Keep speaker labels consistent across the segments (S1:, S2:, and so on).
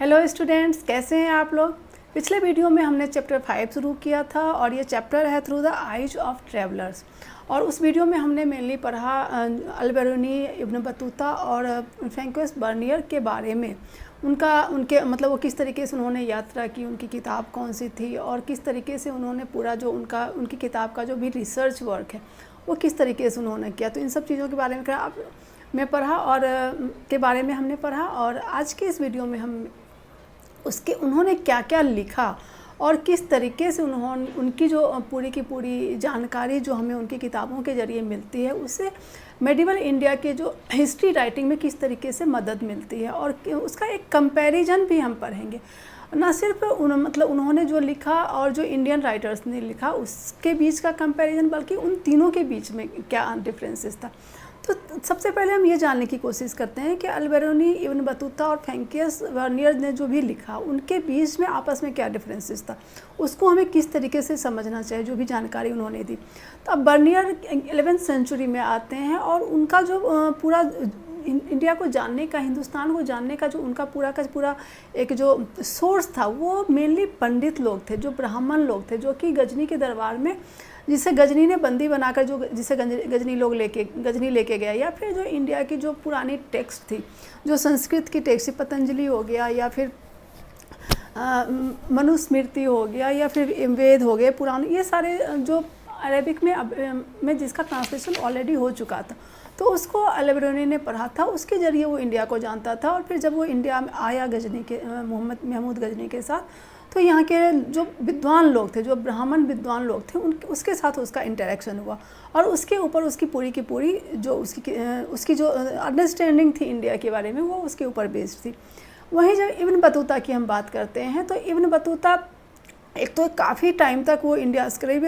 S1: Hello students, कैसे हैं आप लोग। पिछले वीडियो में हमने चैप्टर 5 शुरू किया था और ये चैप्टर है through the eyes of travellers. और उस वीडियो में हमने मेनली पढ़ा अल-बिरूनी, इब्न बतूता और फ्रैंकोइस बर्नियर के बारे में। उनके मतलब वो किस तरीके से उन्होंने यात्रा की, उनकी किताब कौन सी थी और किस तरीके से उन्होंने पूरा जो उनकी किताब का जो भी रिसर्च वर्क है वो किस तरीके से उन्होंने किया। तो इन सब चीज़ों के बारे में पढ़ा और के बारे में हमने पढ़ा। और आज के इस वीडियो में हम उन्होंने क्या क्या लिखा और किस तरीके से उनकी जो पूरी की पूरी जानकारी जो हमें उनकी किताबों के ज़रिए मिलती है उससे मेडिवल इंडिया के जो हिस्ट्री राइटिंग में किस तरीके से मदद मिलती है। और उसका एक कंपैरिजन भी हम पढ़ेंगे, ना सिर्फ उन्होंने जो लिखा और जो इंडियन राइटर्स ने लिखा उसके बीच का कंपैरिजन, बल्कि उन तीनों के बीच में क्या डिफरेंसेस था। तो सबसे पहले हम ये जानने की कोशिश करते हैं कि अल-बिरूनी, इब्न बतूता और फ्रैंकोइस बर्नियर ने जो भी लिखा उनके बीच में आपस में क्या डिफरेंसेस था, उसको हमें किस तरीके से समझना चाहिए, जो भी जानकारी उन्होंने दी। तो अब बर्नियर 11वीं सेंचुरी में आते हैं और उनका जो पूरा इंडिया को जानने का, हिंदुस्तान को जानने का जो उनका पूरा का पूरा एक जो सोर्स था वो मेनली पंडित लोग थे, जो ब्राह्मण लोग थे, जो कि गजनी के दरबार में, जिसे गजनी ने बंदी बनाकर जिसे गजनी लेके गया, या फिर जो इंडिया की जो पुरानी टेक्स्ट थी, जो संस्कृत की टेक्स्ट, पतंजलि हो गया या फिर मनुस्मृति हो गया या फिर वेद हो गए पुराने, ये सारे जो अरेबिक में जिसका ट्रांसलेशन ऑलरेडी हो चुका था, तो उसको अल-बिरूनी ने पढ़ा था, उसके ज़रिए वो इंडिया को जानता था। और फिर जब वो इंडिया में आया गजनी के महमूद गजनी के साथ, तो यहाँ के जो विद्वान लोग थे, जो ब्राह्मण विद्वान लोग थे, उसके साथ उसका इंटरेक्शन हुआ और उसके ऊपर उसकी पूरी की पूरी जो उसकी जो अंडरस्टैंडिंग थी इंडिया के बारे में वो उसके ऊपर बेस्ड थी। वहीं जब इब्न बतूता की हम बात करते हैं तो इब्न बतूता एक तो काफ़ी टाइम तक वो इंडिया करीब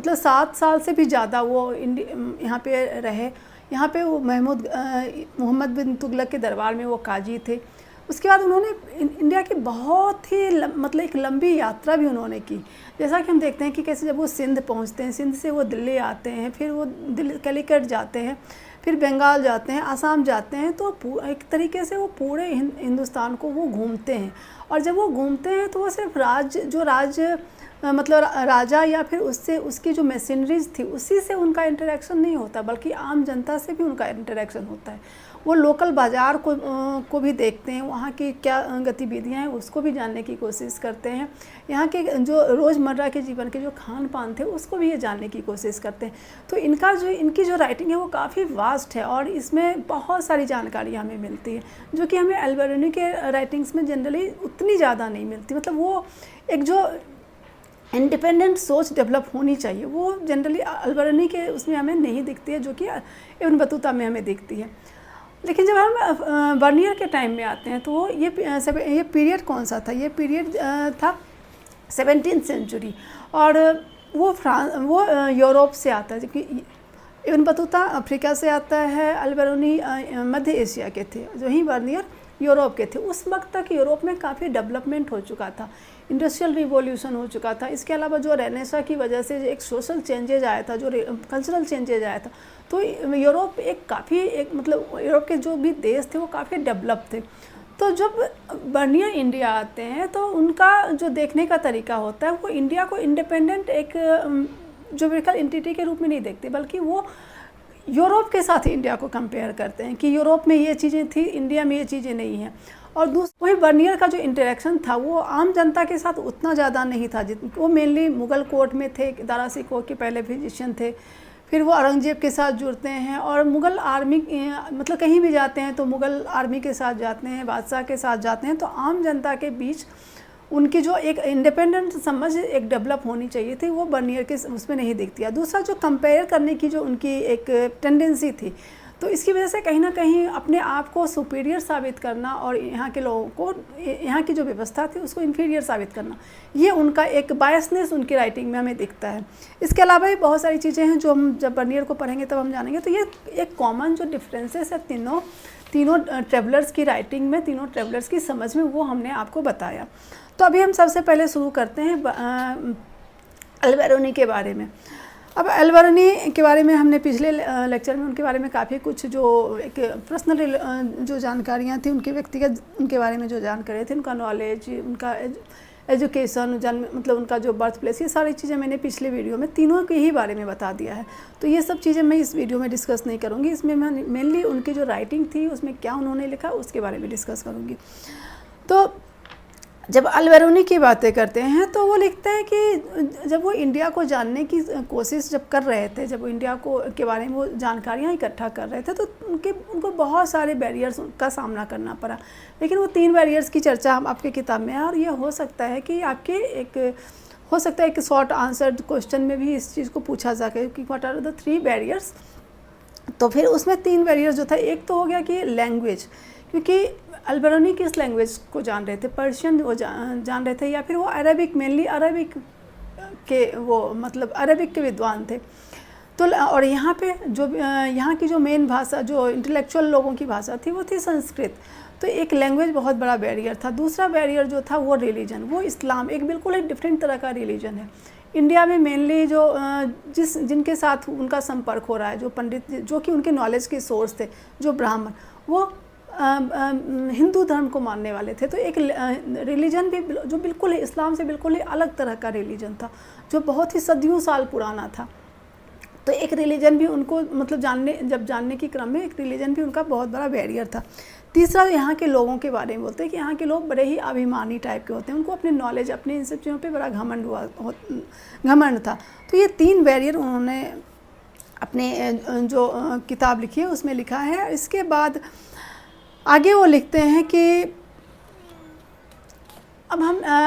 S1: 7 साल से भी ज़्यादा वो यहाँ पे रहे। यहाँ पे वो मोहम्मद बिन तुगलक के दरबार में वो काजी थे। उसके बाद उन्होंने इंडिया की बहुत ही एक लंबी यात्रा भी उन्होंने की। जैसा कि हम देखते हैं कि कैसे जब वो सिंध पहुँचते हैं, सिंध से वो दिल्ली आते हैं, फिर वो कैलीकट जाते हैं, फिर बंगाल जाते हैं, आसाम जाते हैं, तो एक तरीके से वो पूरे हिंदुस्तान को वो घूमते हैं। और जब वो घूमते हैं तो वो सिर्फ राजा या फिर उसकी जो मशीनरीज थी उसी से उनका इंटरेक्शन नहीं होता, बल्कि आम जनता से भी उनका इंटरेक्शन होता है। वो लोकल बाज़ार को भी देखते हैं, वहाँ की क्या गतिविधियाँ हैं उसको भी जानने की कोशिश करते हैं, यहाँ के जो रोज़मर्रा के जीवन के जो खान पान थे उसको भी ये जानने की कोशिश करते हैं। तो इनकी जो राइटिंग है वो काफ़ी वास्ट है और इसमें बहुत सारी जानकारी हमें मिलती है, जो कि हमें अल-बिरूनी के राइटिंग्स में जनरली उतनी ज़्यादा नहीं मिलती। वो एक जो इंडिपेंडेंट सोच डेवलप होनी चाहिए वो जनरली अल-बिरूनी के उसमें हमें नहीं दिखती है, जो कि इब्न बतूता में हमें दिखती है। लेकिन जब हम बर्नियर के टाइम में आते हैं तो ये पीरियड कौन सा था, ये पीरियड था 17वीं सेंचुरी और वो यूरोप से आता है, जबकि इब्न बतूता अफ्रीका से आता है, अल-बिरूनी मध्य एशिया के थे, जो ही बर्नियर यूरोप के थे। उस वक्त तक यूरोप में काफ़ी डेवलपमेंट हो चुका था, इंडस्ट्रियल रिवॉल्यूशन हो चुका था। इसके अलावा जो रेनेसा की वजह से एक सोशल चेंजेज आया था, जो कल्चरल चेंजेज आया था, तो यूरोप यूरोप के जो भी देश थे वो काफ़ी डेवलप थे। तो जब बर्नियर इंडिया आते हैं तो उनका जो देखने का तरीका होता है वो इंडिया को इंडिपेंडेंट एक ज्योग्राफिकल एंटिटी के रूप में नहीं देखते, बल्कि वो यूरोप के साथ इंडिया को कंपेयर करते हैं कि यूरोप में ये चीज़ें थी, इंडिया में ये चीज़ें नहीं हैं। और वही बर्नियर का जो इंटरेक्शन था वो आम जनता के साथ उतना ज़्यादा नहीं था, वो मेनली मुग़ल कोर्ट में थे, दारा सिकोह के पहले फिजिशियन थे, फिर वो औरंगज़ेब के साथ जुड़ते हैं और मुग़ल आर्मी कहीं भी जाते हैं तो मुग़ल आर्मी के साथ जाते हैं, बादशाह के साथ जाते हैं। तो आम जनता के बीच उनकी जो एक इंडिपेंडेंट समझ एक डेवलप होनी चाहिए थी वो बर्नियर के उसमें नहीं दिखती है। दूसरा, जो कंपेयर करने की जो उनकी एक टेंडेंसी थी, तो इसकी वजह से कहीं ना कहीं अपने आप को सुपीरियर साबित करना और यहाँ के लोगों को, यहाँ की जो व्यवस्था थी उसको इन्फीरियर साबित करना, ये उनका एक बायसनेस उनकी राइटिंग में हमें दिखता है। इसके अलावा भी बहुत सारी चीज़ें हैं जो हम जब बर्नियर को पढ़ेंगे तब हम जानेंगे। तो ये एक कॉमन जो डिफरेंसेस है तीनों ट्रेवलर्स की राइटिंग में, तीनों ट्रेवलर्स की समझ में, वो हमने आपको बताया। तो अभी हम सबसे पहले शुरू करते हैं अल-बिरूनी के बारे में। अब अल-बरूनी के बारे में हमने पिछले लेक्चर में उनके बारे में काफ़ी कुछ जो एक पर्सनल जो जानकारियाँ थी, उनके व्यक्तिगत उनके बारे में जो जानकारी थी, उनका नॉलेज, उनका एजुकेशन, जन्म मतलब उनका जो बर्थ प्लेस, ये सारी चीज़ें मैंने पिछले वीडियो में तीनों के ही बारे में बता दिया है। तो ये सब चीज़ें मैं इस वीडियो में डिस्कस नहीं करूँगी। इसमें मैं मेनली उनकी जो राइटिंग थी उसमें क्या उन्होंने लिखा उसके बारे में डिस्कस करूँगी। तो जब अल-बरूनी की बातें करते हैं तो वो लिखते हैं कि जब वो इंडिया को जानने की कोशिश जब कर रहे थे, जब वो इंडिया को के बारे में वो जानकारियाँ इकट्ठा कर रहे थे, तो उनको बहुत सारे बैरियर्स का सामना करना पड़ा। लेकिन वो 3 बैरियर्स की चर्चा हम आपकी किताब में है, और ये हो सकता है कि आपके एक शॉर्ट आंसर क्वेश्चन में भी इस चीज़ को पूछा जा सके कि व्हाट आर द 3 बैरियर्स। तो फिर उसमें 3 बैरियर्स जो था, एक तो हो गया कि लैंग्वेज, क्योंकि अल-बरूनी किस लैंग्वेज को जान रहे थे, पर्शियन वो जान रहे थे, या फिर वो अरबिक, मेनली अरबिक के वो मतलब अरबिक के विद्वान थे। तो और यहाँ पे जो यहाँ की जो मेन भाषा, जो इंटेलेक्चुअल लोगों की भाषा थी, वो थी संस्कृत। तो एक लैंग्वेज बहुत बड़ा बैरियर था। दूसरा बैरियर जो था वो रिलीजन, वो इस्लाम, एक बिल्कुल एक डिफरेंट तरह का रिलीजन है। इंडिया में मेनली जो जिनके साथ उनका संपर्क हो रहा है, जो पंडित, जो कि उनके नॉलेज के सोर्स थे, जो ब्राह्मण, वो हिंदू धर्म को मानने वाले थे। तो एक रिलीजन भी जो बिल्कुल इस्लाम से बिल्कुल ही अलग तरह का रिलीजन था, जो बहुत ही सदियों साल पुराना था। तो एक रिलीजन भी उनको मतलब जानने के क्रम में एक रिलीजन भी उनका बहुत बड़ा बैरियर था। तीसरा, यहाँ के लोगों के बारे में बोलते हैं कि यहाँ के लोग बड़े ही अभिमानी टाइप के होते हैं, उनको अपने नॉलेज, अपने इन सब चीज़ों पर बड़ा घमंड था। तो ये 3 बैरियर उन्होंने अपने जो किताब लिखी है उसमें लिखा है। इसके बाद आगे वो लिखते हैं कि अब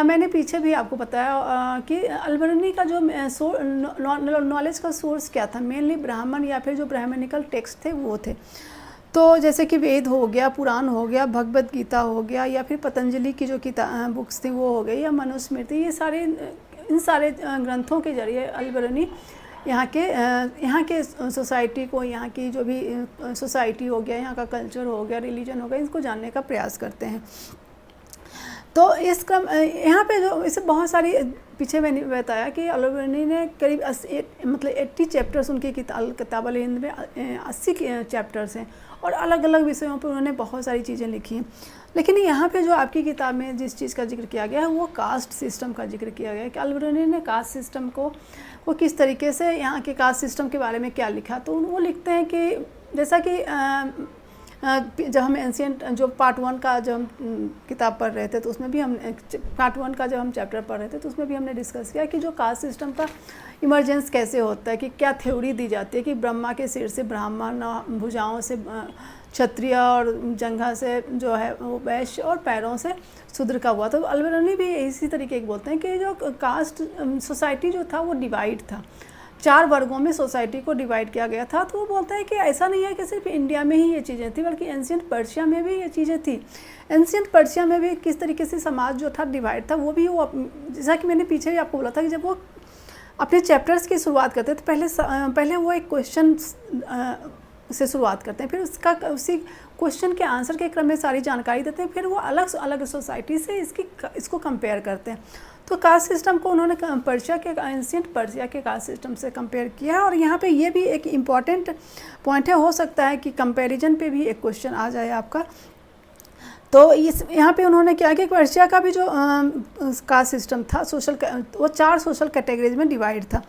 S1: मैंने पीछे भी आपको बताया कि अल-बरूनी का जो नॉलेज का सोर्स क्या था, मेनली ब्राह्मण या फिर जो ब्राह्मणिकल टेक्स्ट थे वो थे। तो जैसे कि वेद हो गया, पुराण हो गया, भगवद गीता हो गया, या फिर पतंजलि की जो बुक्स थी वो हो गई, या मनुस्मृति, ये इन सारे ग्रंथों के जरिए अल-बरूनी यहाँ के सोसाइटी को, यहाँ की जो भी सोसाइटी हो गया, यहाँ का कल्चर हो गया, रिलीजन हो गया, इसको जानने का प्रयास करते हैं। तो इस क्रम यहाँ पे जो इसे बहुत सारी, पीछे मैंने बताया कि अल-बरूनी ने करीब 80 चैप्टर्स उनकी किताब अल-हिंद में 80 चैप्टर्स हैं, और अलग अलग विषयों पर उन्होंने बहुत सारी चीज़ें लिखी हैं। लेकिन यहाँ पे जो आपकी किताब में जिस चीज़ का जिक्र किया गया है वो कास्ट सिस्टम का जिक्र किया गया है कि अल-बरूनी ने कास्ट सिस्टम को, वो किस तरीके से, यहाँ के कास्ट सिस्टम के बारे में क्या लिखा। तो वो लिखते हैं कि जैसा कि जब हम एंशिएंट जो पार्ट 1 का जब हम किताब पढ़ रहे थे, तो उसमें भी हम पार्ट 1 का जब हम चैप्टर पढ़ रहे थे तो उसमें भी हमने डिस्कस किया कि जो कास्ट सिस्टम का इमरजेंस कैसे होता है, कि क्या थ्योरी दी जाती है कि ब्रह्मा के सिर से ब्राह्मण, भुजाओं से क्षत्रिय, और जंघा से जो है वो वैश्य, और पैरों से शूद्र का हुआ। तो अल-बरूनी भी इसी तरीके की बोलते हैं कि जो कास्ट सोसाइटी जो था वो डिवाइड था, 4 वर्गों में सोसाइटी को डिवाइड किया गया था। तो वो बोलता है कि ऐसा नहीं है कि सिर्फ इंडिया में ही ये चीज़ें थी, बल्कि एंशिएंट पर्शिया में भी ये चीज़ें थी। एंशिएंट पर्शिया में भी किस तरीके से समाज जो था डिवाइड था, वो भी वो, जैसा कि मैंने पीछे भी आपको बोला था कि जब वो अपने चैप्टर्स की शुरुआत करते थे, पहले वो एक क्वेश्चन से शुरुआत करते हैं, फिर उसी क्वेश्चन के आंसर के क्रम में सारी जानकारी देते हैं, फिर वो अलग अलग सोसाइटी से इसको कंपेयर करते हैं। तो कास्ट सिस्टम को उन्होंने एंशिएंट पर्शिया के कास्ट सिस्टम से कंपेयर किया है। और यहाँ पे ये भी एक इम्पॉर्टेंट पॉइंट है, हो सकता है कि कंपैरिजन पे भी एक क्वेश्चन आ जाए आपका। तो यहाँ पे उन्होंने क्या किया कि पर्शिया का भी जो कास्ट सिस्टम था, वो 4 सोशल कैटेगरीज में डिवाइड था।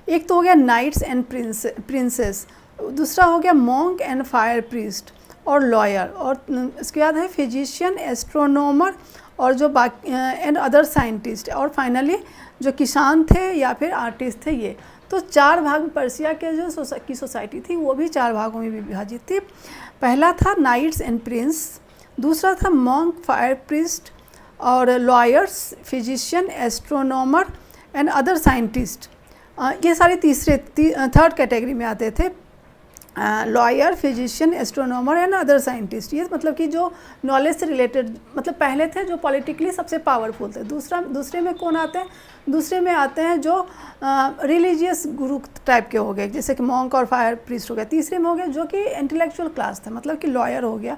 S1: एक तो हो गया नाइट्स एंड प्रिंसेस, दूसरा हो गया मॉन्क एंड फायर प्रीस्ट और लॉयर, और इसके बाद है फिजिशियन, एस्ट्रोनॉमर, और जो बाकी एंड अदर साइंटिस्ट, और फाइनली जो किसान थे या फिर आर्टिस्ट थे। ये तो 4 भाग पर्शिया के जो सोसाइटी थी वो भी 4 भागों में विभाजित थी। पहला था नाइट्स एंड प्रिंस, दूसरा था मॉन्क, फायर प्रीस्ट और lawyers, physician, astronomer and other scientist. ये सारे थर्ड कैटेगरी में आते थे, lawyer, physician, astronomer and other scientist. ये मतलब कि जो नॉलेज से रिलेटेड, मतलब पहले थे जो पॉलिटिकली सबसे पावरफुल थे। दूसरे में कौन आते हैं? दूसरे में आते हैं जो रिलीजियस गुरु टाइप के हो गए, जैसे कि मॉन्क और फायर प्रीस्ट हो गया। तीसरे में हो गया जो कि इंटेलेक्चुअल क्लास था, मतलब कि लॉयर हो गया,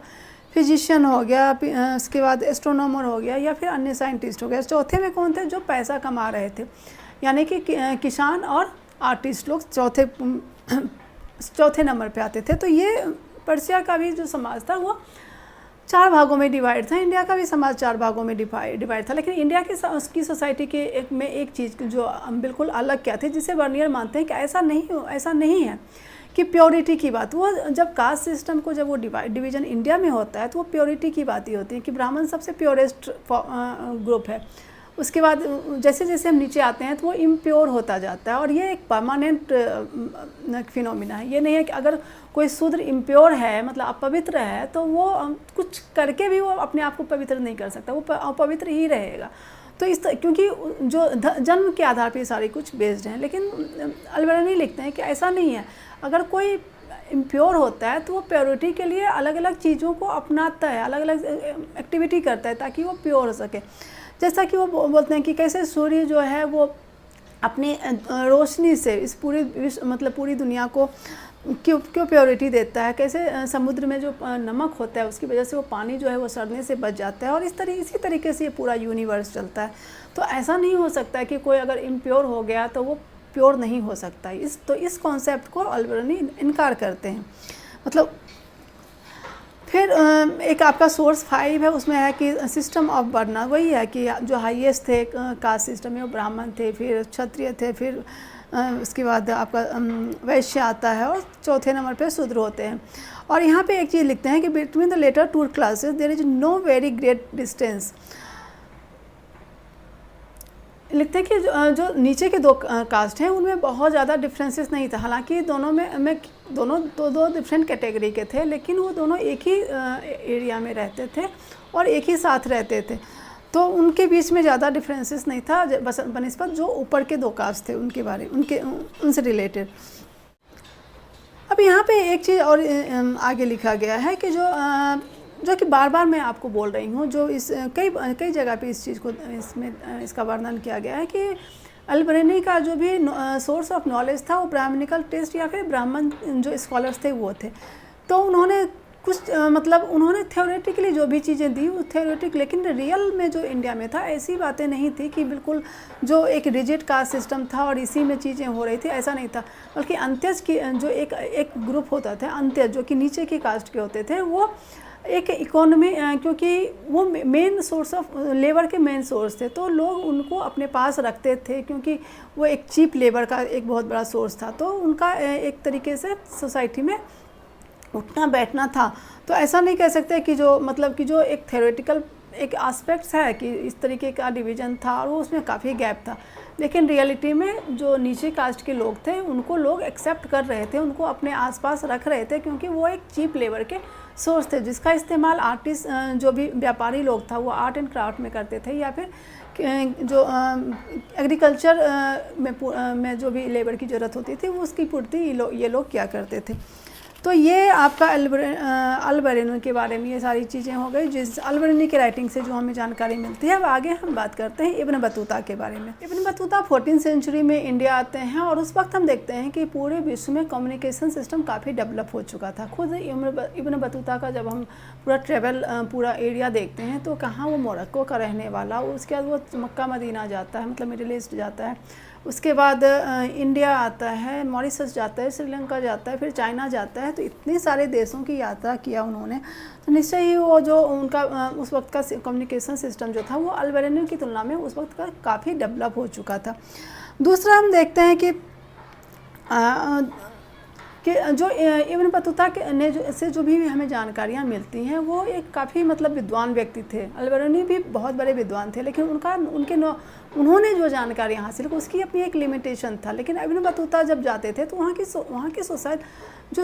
S1: फिजिशियन हो गया, उसके बाद एस्ट्रोनॉमर हो गया, या फिर अन्य साइंटिस्ट हो गया। चौथे में कौन थे? जो पैसा कमा रहे थे, यानी कि किसान और आर्टिस्ट लोग चौथे नंबर पे आते थे। तो ये पर्शिया का भी जो समाज था वो 4 भागों में डिवाइड था, इंडिया का भी समाज 4 भागों में डिवाइड था। लेकिन इंडिया की सोसाइटी के एक चीज़ जो बिल्कुल अलग क्या थी, जिसे वर्नियर मानते हैं कि ऐसा नहीं है कि प्योरिटी की बात, वो जब कास्ट सिस्टम को जब वो डिवीज़न इंडिया में होता है तो वो प्योरिटी की बात ही होती है कि ब्राह्मण सबसे प्योरेस्ट ग्रुप है। उसके बाद जैसे जैसे हम नीचे आते हैं तो वो इम्प्योर होता जाता है, और ये एक परमानेंट फिनोमिना है। ये नहीं है कि अगर कोई शूद्र इम्प्योर है, मतलब अपवित्र है, तो वो कुछ करके भी वो अपने आप को पवित्र नहीं कर सकता, वो अपवित्र ही रहेगा। तो क्योंकि जो जन्म के आधार पर सारी कुछ बेस्ड हैं। लेकिन अलबेरनी लिखते हैं कि ऐसा नहीं है। अगर कोई इम्प्योर होता है तो वो प्योरिटी के लिए अलग अलग चीज़ों को अपनाता है, अलग अलग एक्टिविटी करता है ताकि वो प्योर हो सके। जैसा कि वो बोलते हैं कि कैसे सूर्य जो है वो अपनी रोशनी से इस पूरी दुनिया को क्यों प्योरिटी देता है, कैसे समुद्र में जो नमक होता है उसकी वजह से वो पानी जो है वो सड़ने से बच जाता है, और इसी तरीके से ये पूरा यूनिवर्स चलता है। तो ऐसा नहीं हो सकता कि कोई अगर इम्प्योर हो गया तो वो प्योर नहीं हो सकता। इस कॉन्सेप्ट को अलबेरनी इनकार करते हैं। मतलब फिर एक आपका सोर्स 5 है, उसमें है कि सिस्टम ऑफ वर्ण, वही है कि जो हाईएस्ट थे कास्ट सिस्टम में वो ब्राह्मण थे, फिर क्षत्रिय थे, फिर उसके बाद आपका वैश्य आता है, और चौथे नंबर पे शूद्र होते हैं। और यहाँ पे एक चीज़ लिखते हैं कि between the letter 2 classes there is no very great distance. लिखते हैं कि जो नीचे के 2 कास्ट हैं उनमें बहुत ज़्यादा डिफरेंसेस नहीं था। हालांकि दो डिफरेंट कैटेगरी के थे, लेकिन वो दोनों एक ही एरिया में रहते थे और एक ही साथ रहते थे। तो उनके बीच में ज़्यादा डिफरेंसेस नहीं था बनिस्बत जो ऊपर के 2 कास्ट थे उनसे रिलेटेड। अब यहाँ पे एक चीज़ और आगे लिखा गया है कि जो कि बार बार मैं आपको बोल रही हूँ, जो इस कई जगह पे इस चीज़ को इसका वर्णन किया गया है कि अलबेरनी का जो भी सोर्स ऑफ नॉलेज था वो ब्राह्मणिकल टेस्ट या फिर ब्राह्मण जो स्कॉलर्स थे वो थे। तो उन्होंने कुछ उन्होंने थ्योरेटिकली जो भी चीज़ें दी वो थ्योरेटिक, लेकिन रियल में जो इंडिया में था ऐसी बातें नहीं थी कि बिल्कुल जो एक रिजिड कास्ट सिस्टम था और इसी में चीज़ें हो रही थी, ऐसा नहीं था। बल्कि अंत्यज की जो एक ग्रुप होता था, अंत्यज जो कि नीचे की कास्ट के होते थे, वो एक इकोनॉमी, क्योंकि वो मेन सोर्स ऑफ लेबर के मेन सोर्स थे, तो लोग उनको अपने पास रखते थे क्योंकि वो एक चीप लेबर का एक बहुत बड़ा सोर्स था। तो उनका एक तरीके से सोसाइटी में उठना बैठना था। तो ऐसा नहीं कह सकते कि जो एक थ्योरेटिकल एक एस्पेक्ट्स है कि इस तरीके का डिवीज़न था और वो उसमें काफ़ी गैप था। लेकिन रियलिटी में जो नीचे कास्ट के लोग थे उनको लोग एक्सेप्ट कर रहे थे, उनको अपने आसपास रख रहे थे, क्योंकि वो एक चीप लेबर के सोर्स थे जिसका इस्तेमाल आर्टिस्ट जो भी व्यापारी लोग था वो आर्ट एंड क्राफ्ट में करते थे, या फिर जो एग्रीकल्चर में जो भी लेबर की ज़रूरत होती थी वो उसकी पूर्ति ये लोग क्या करते थे। तो ये आपका अलबेरनी के बारे में ये सारी चीज़ें हो गई जिस अलबेरनी के राइटिंग से जो हमें जानकारी मिलती है। अब आगे हम बात करते हैं इब्न बतूता के बारे में। इब्न बतूता 14वीं सेंचुरी में इंडिया आते हैं और उस वक्त हम देखते हैं कि पूरे विश्व में कम्युनिकेशन सिस्टम काफ़ी डेवलप हो चुका था। खुद इब्न बतूता का जब हम पूरा एरिया देखते हैं तो कहाँ वो मोरक्को का रहने वाला, उसके बाद वो मक्का मदीना जाता है, मतलब मिडिल ईस्ट जाता है, उसके बाद इंडिया आता है, मॉरिशस जाता है, श्रीलंका जाता है, फिर चाइना जाता है। तो इतने सारे देशों की यात्रा किया उन्होंने, तो निश्चय ही वो जो उनका उस वक्त का कम्युनिकेशन सिस्टम जो था वो अलबेरनी की तुलना में उस वक्त का काफ़ी डेवलप हो चुका था। दूसरा हम देखते हैं कि जो इब्न बतूता से जो भी हमें जानकारियाँ मिलती हैं वो एक काफ़ी विद्वान व्यक्ति थे। अलबेरनी भी बहुत बड़े विद्वान थे, लेकिन उन्होंने जो जानकारियाँ हासिल की उसकी अपनी एक लिमिटेशन था। लेकिन इब्न बतूता जब जाते थे तो वहाँ की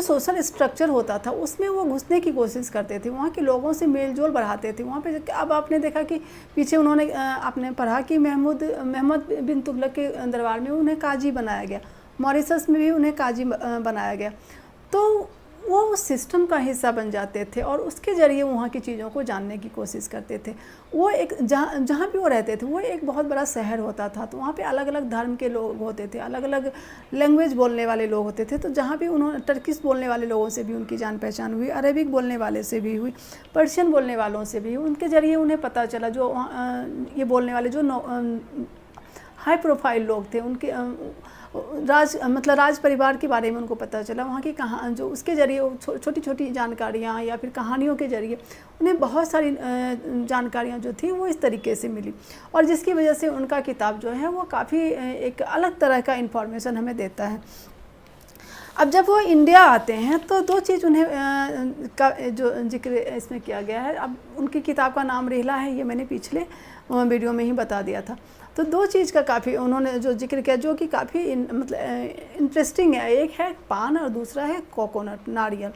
S1: सोशल स्ट्रक्चर होता था उसमें वो घुसने की कोशिश करते थे, वहाँ के लोगों से मेल जोल बढ़ाते थे। वहाँ पे अब आपने देखा कि पीछे आपने पढ़ा कि महमद बिन तुगलक के दरबार में उन्हें काजी बनाया गया, मॉरिशस में भी उन्हें काजी बनाया गया। तो वो उस सिस्टम का हिस्सा बन जाते थे और उसके ज़रिए वहाँ की चीज़ों को जानने की कोशिश करते थे। वो एक जहाँ भी वो रहते थे वो एक बहुत बड़ा शहर होता था, तो वहाँ पे अलग अलग धर्म के लोग होते थे, अलग अलग लैंग्वेज बोलने वाले लोग होते थे। तो जहाँ भी उन्होंने टर्किश बोलने वाले लोगों से भी उनकी जान पहचान हुई, अरेबिक बोलने वाले से भी हुई, पर्शियन बोलने वालों से भी, उनके ज़रिए उन्हें पता चला जो ये बोलने वाले जो हाई प्रोफाइल लोग थे उनके मतलब राज परिवार के बारे में उनको पता चला। वहाँ की कहाँ जो उसके ज़रिए छोटी छोटी जानकारियाँ या फिर कहानियों के ज़रिए उन्हें बहुत सारी जानकारियाँ जो थी वो इस तरीके से मिली, और जिसकी वजह से उनका किताब जो है वो काफ़ी एक अलग तरह का इन्फॉर्मेशन हमें देता है। अब जब वो इंडिया आते हैं तो दो चीज़ उन्हें का जो जिक्र इसमें किया गया है। अब उनकी किताब का नाम रेहला है, ये मैंने पिछले वीडियो में ही बता दिया था। तो दो चीज़ का काफ़ी उन्होंने जो जिक्र किया जो कि काफ़ी मतलब इंटरेस्टिंग है। एक है पान और दूसरा है कोकोनट, नारियल।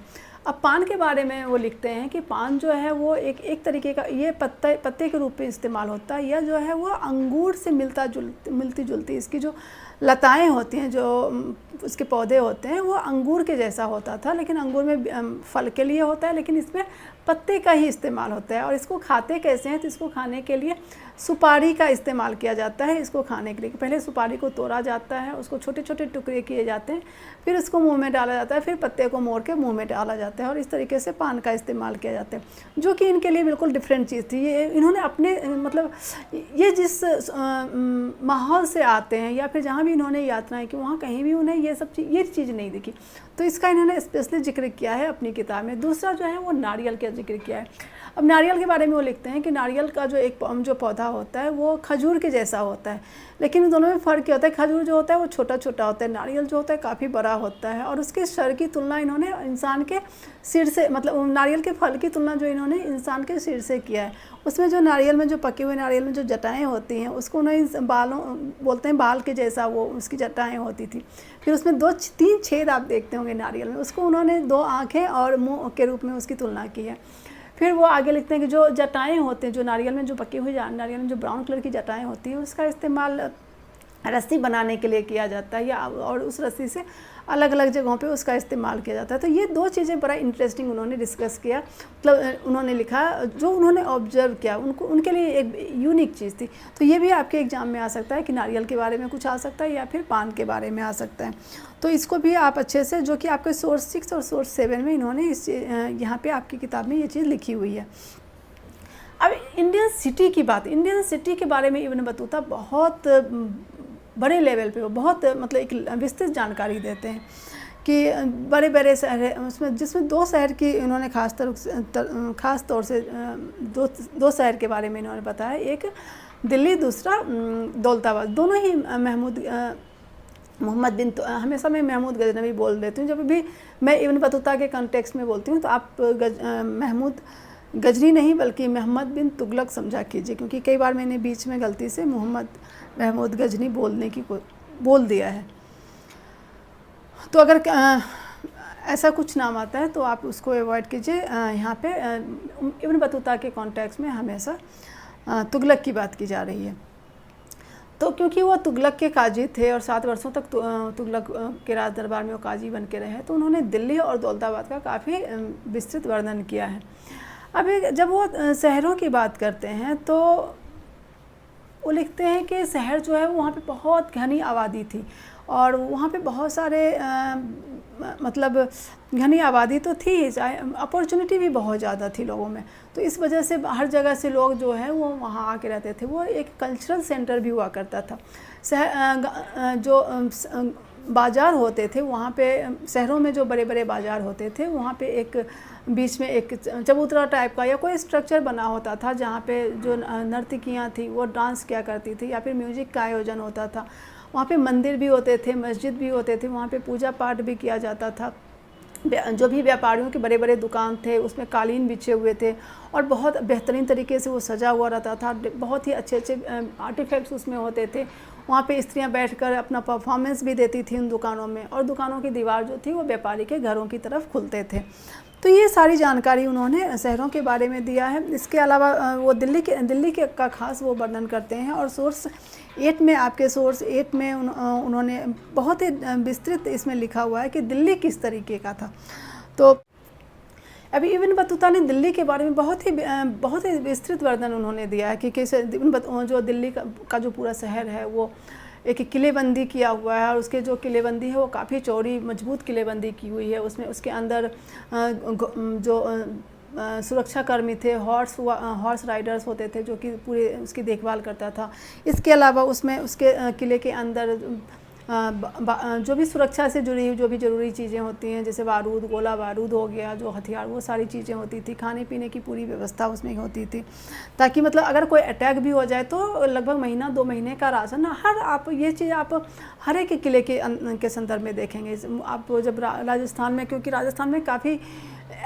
S1: अब पान के बारे में वो लिखते हैं कि पान जो है वो एक तरीके का ये पत्ते के रूप में इस्तेमाल होता है, या जो है वो अंगूर से मिलती जुलती इसकी जो लताएं होती हैं, जो उसके पौधे होते हैं वो अंगूर के जैसा होता था, लेकिन अंगूर में फल के लिए होता है, लेकिन इसमें पत्ते का ही इस्तेमाल होता है। और इसको खाते कैसे हैं, तो इसको खाने के लिए सुपारी का इस्तेमाल किया जाता है। इसको खाने के लिए पहले सुपारी को तोड़ा जाता है, उसको छोटे छोटे टुकड़े किए जाते हैं, फिर उसको मुंह में डाला जाता है, फिर पत्ते को मोड़ के मुंह में डाला जाता है, और इस तरीके से पान का इस्तेमाल किया जाता है, जो कि इनके लिए बिल्कुल डिफरेंट चीज़ थी। ये इन्होंने अपने मतलब ये जिस माहौल से आते हैं या फिर जहाँ भी इन्होंने यात्राएं की वहाँ कहीं भी उन्हें ये चीज़ नहीं दिखी, तो इसका इन्होंने स्पेशली जिक्र किया है अपनी किताब में। दूसरा जो है वो नारियल का जिक्र किया है। अब नारियल के बारे में वो लिखते हैं कि नारियल का जो पौधा होता है वो खजूर के जैसा होता है, लेकिन इन दोनों में फ़र्क क्या होता है, खजूर जो होता है वो छोटा छोटा होता है, नारियल जो होता है काफ़ी बड़ा होता है। और उसके सर की तुलना इन्होंने इंसान के सिर से, मतलब नारियल के फल की तुलना जो इन्होंने इंसान के सिर से किया है। उसमें जो नारियल में जो पके हुए नारियल में जो जटाएँ होती हैं उसको उन्होंने बालों बोलते हैं, बाल के जैसा वो उसकी जटाएँ होती थी। फिर उसमें 2-3 छेद आप देखते होंगे नारियल में, उसको उन्होंने 2 आँखें और मुँह के रूप में उसकी तुलना की है। फिर वो आगे लिखते हैं कि जो जटाएँ होते हैं, जो नारियल में जो पकी हुई नारियल में जो ब्राउन कलर की जटाएँ होती हैं उसका इस्तेमाल रस्सी बनाने के लिए किया जाता है, या और उस रस्सी से अलग अलग जगहों पे उसका इस्तेमाल किया जाता है। तो ये 2 चीज़ें बड़ा इंटरेस्टिंग उन्होंने डिस्कस किया, मतलब उन्होंने लिखा जो उन्होंने ऑब्जर्व किया, उनके लिए एक यूनिक चीज़ थी। तो ये भी आपके एग्ज़ाम में आ सकता है कि नारियल के बारे में कुछ आ सकता है या फिर पान के बारे में आ सकता है। तो इसको भी आप अच्छे से, जो कि आपके सोर्स 6 और सोर्स 7 में इन्होंने यहाँ पर आपकी किताब में ये चीज़ लिखी हुई है। अब इंडियन सिटी की बात, इंडियन सिटी के बारे में इब्न बतूता बहुत बड़े लेवल पे, वो बहुत मतलब एक विस्तृत जानकारी देते हैं कि बड़े बड़े शहर है उसमें, जिसमें 2 शहर की इन्होंने ख़ास तौर से दो शहर के बारे में इन्होंने बताया। एक दिल्ली, दूसरा दौलताबाद। दोनों ही मोहम्मद बिन, हमेशा मैं महमूद गजनवी बोल देती हूँ जब भी मैं इब्न बतूता के कॉन्टेक्स्ट में बोलती हूँ, तो आप महमूद गजनी नहीं बल्कि मोहम्मद बिन तुगलक समझा कीजिए, क्योंकि कई बार मैंने बीच में गलती से महमूद गजनी बोल दिया है। तो अगर ऐसा कुछ नाम आता है तो आप उसको अवॉइड कीजिए। यहाँ पे इब्न बतूता के कॉन्टेक्स्ट में हमेशा तुगलक की बात की जा रही है। तो क्योंकि वो तुगलक के काजी थे और 7 वर्षों तक तुगलक के राज दरबार में वो काजी बन के रहे, तो उन्होंने दिल्ली और दौलताबाद का काफ़ी विस्तृत वर्णन किया है। अभी जब वो शहरों की बात करते हैं तो वो लिखते हैं कि शहर जो है वहाँ पे बहुत घनी आबादी थी, और वहाँ पे बहुत सारे मतलब घनी आबादी तो थी, अपॉर्चुनिटी भी बहुत ज़्यादा थी लोगों में। तो इस वजह से हर जगह से लोग जो है वो वहाँ आके रहते थे। वो एक कल्चरल सेंटर भी हुआ करता था। जो बाज़ार होते थे वहाँ पे, शहरों में जो बड़े बड़े बाज़ार होते थे वहाँ पे एक बीच में एक चबूतरा टाइप का या कोई स्ट्रक्चर बना होता था, जहाँ पे जो नर्तकियाँ थी वो डांस किया करती थी या फिर म्यूज़िक का आयोजन होता था। वहाँ पे मंदिर भी होते थे, मस्जिद भी होते थे, वहाँ पे पूजा पाठ भी किया जाता था। जो भी व्यापारियों के बड़े बड़े दुकान थे उसमें कालीन बिछे हुए थे और बहुत बेहतरीन तरीके से वो सजा हुआ रहता था। बहुत ही अच्छे अच्छे आर्टिफैक्ट्स उसमें होते थे। वहाँ पे स्त्रियाँ बैठकर अपना परफॉर्मेंस भी देती थी उन दुकानों में, और दुकानों की दीवार जो थी वो व्यापारी के घरों की तरफ खुलते थे। तो ये सारी जानकारी उन्होंने शहरों के बारे में दिया है। इसके अलावा वो दिल्ली के का खास वो वर्णन करते हैं, और सोर्स 8 में, आपके सोर्स 8 में उन्होंने बहुत ही विस्तृत इसमें लिखा हुआ है कि दिल्ली किस तरीके का था। तो अभी इब्न बतूता ने दिल्ली के बारे में बहुत ही विस्तृत वर्णन उन्होंने दिया है कि कैसे जो दिल्ली का जो पूरा शहर है वो एक किलेबंदी किया हुआ है, और उसके जो किलेबंदी है वो काफ़ी चौड़ी मजबूत किलेबंदी की हुई है। उसमें उसके अंदर जो सुरक्षा कर्मी थे, हॉर्स राइडर्स होते थे जो कि पूरे उसकी देखभाल करता था। इसके अलावा उसमें उसके किले के अंदर जो भी सुरक्षा से जुड़ी हुई जो भी ज़रूरी चीज़ें होती हैं, जैसे बारूद, गोला बारूद हो गया, जो हथियार, वो सारी चीज़ें होती थी। खाने पीने की पूरी व्यवस्था उसमें होती थी, ताकि मतलब अगर कोई अटैक भी हो जाए तो लगभग महीना 2 महीने का राशन आप ये चीज़ आप हर एक किले के संदर्भ में देखेंगे। आप जब राजस्थान में, क्योंकि राजस्थान में काफ़ी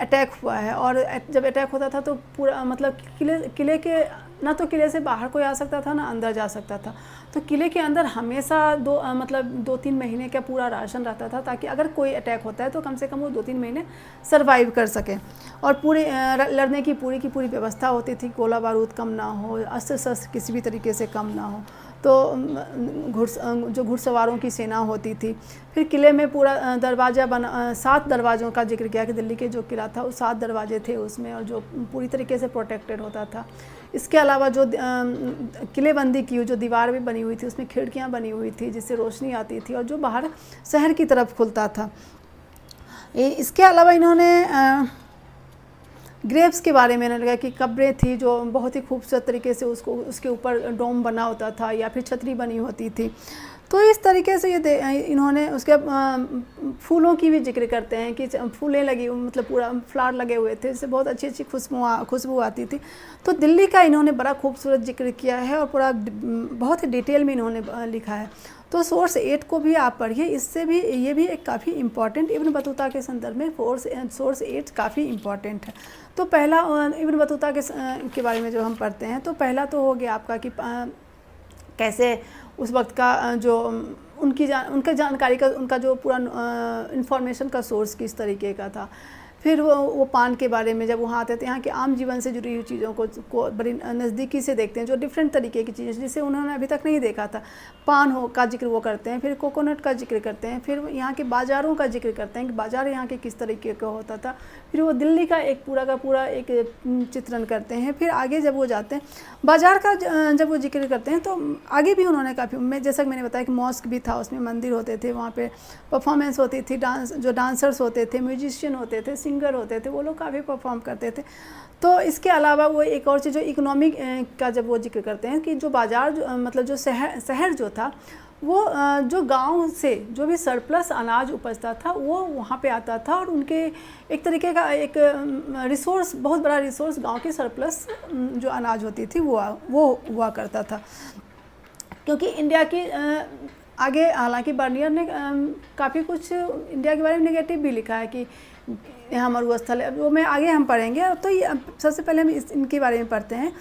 S1: अटैक हुआ है, और जब अटैक होता था तो पूरा मतलब किले के ना तो किले से बाहर कोई आ सकता था ना अंदर जा सकता था, तो किले के अंदर हमेशा मतलब 2-3 महीने का पूरा राशन रहता था, ताकि अगर कोई अटैक होता है तो कम से कम वो 2-3 महीने सर्वाइव कर सकें। और पूरे लड़ने की पूरी व्यवस्था होती थी, गोला बारूद कम ना हो, अस्त्र शस्त्र किसी भी तरीके से कम ना हो। तो जो घुड़सवारों की सेना होती थी। फिर किले में पूरा दरवाज़ा 7 दरवाज़ों का जिक्र किया कि दिल्ली के जो किला था वो 7 दरवाजे थे उसमें, और जो पूरी तरीके से प्रोटेक्टेड होता था। इसके अलावा जो किलेबंदी की हुई जो दीवार भी बनी हुई थी, उसमें खिड़कियां बनी हुई थी जिससे रोशनी आती थी, और जो बाहर शहर की तरफ खुलता था। इसके अलावा इन्होंने ग्रेव्स के बारे में लगा कि कब्रें थी जो बहुत ही खूबसूरत तरीके से उसके ऊपर डोम बना होता था या फिर छतरी बनी होती थी। तो इस तरीके से इन्होंने उसके फूलों की भी जिक्र करते हैं कि फूलें लगी, मतलब पूरा फ्लावर लगे हुए थे, जिससे बहुत अच्छी खुशबू आती थी। तो दिल्ली का इन्होंने बड़ा खूबसूरत जिक्र किया है, और पूरा बहुत ही डिटेल में इन्होंने लिखा है। तो सोर्स 8 को भी आप पढ़िए, इससे भी ये भी एक काफ़ी इम्पॉर्टेंट, इब्न बतूता के संदर्भ में सोर्स 8 काफ़ी इम्पॉर्टेंट है। तो पहला इब्न बतूता के बारे में जो हम पढ़ते हैं, तो पहला तो हो गया आपका कि कैसे उस वक्त का जो उनका जानकारी का उनका जो पूरा इंफॉर्मेशन का सोर्स किस तरीके का था। फिर वो पान के बारे में जब वहाँ आते थे, यहाँ के आम जीवन से जुड़ी हुई चीज़ों को बड़ी नज़दीकी से देखते हैं, जो डिफरेंट तरीके की चीज़ें जिसे उन्होंने अभी तक नहीं देखा था। पान का जिक्र वो करते हैं, फिर कोकोनट का जिक्र करते हैं, फिर यहाँ के बाज़ारों का जिक्र करते हैं कि बाज़ार यहाँ के किस तरीके का होता था। फिर वो दिल्ली का एक पूरा एक चित्रण करते हैं। फिर आगे जब वो जाते हैं बाज़ार का जब वो जिक्र करते हैं, तो आगे भी उन्होंने काफ़ी, जैसा कि मैंने बताया कि मॉस्क भी था, उसमें मंदिर होते थे, वहाँ पे परफॉर्मेंस होती थी, डांसर्स होते थे, म्यूजिशियन होते थे, सिंगर होते थे, वो लोग काफ़ी परफॉर्म करते थे। तो इसके अलावा वो एक और चीज़ जो इकोनॉमिक का जब वो जिक्र करते हैं कि जो बाज़ार मतलब जो शहर जो था, वो जो गांव से जो भी सरप्लस अनाज उपजता था वो वहाँ पे आता था, और उनके एक तरीके का एक रिसोर्स, बहुत बड़ा रिसोर्स गांव की सरप्लस जो अनाज होती थी वो हुआ करता था। क्योंकि इंडिया की आगे हालांकि बर्नियर ने काफ़ी कुछ इंडिया के बारे में नेगेटिव भी लिखा है कि यहाँ मरुस्थल है, वो मैं आगे हम पढ़ेंगे। तो ये सबसे पहले हम इनके बारे में पढ़ते हैं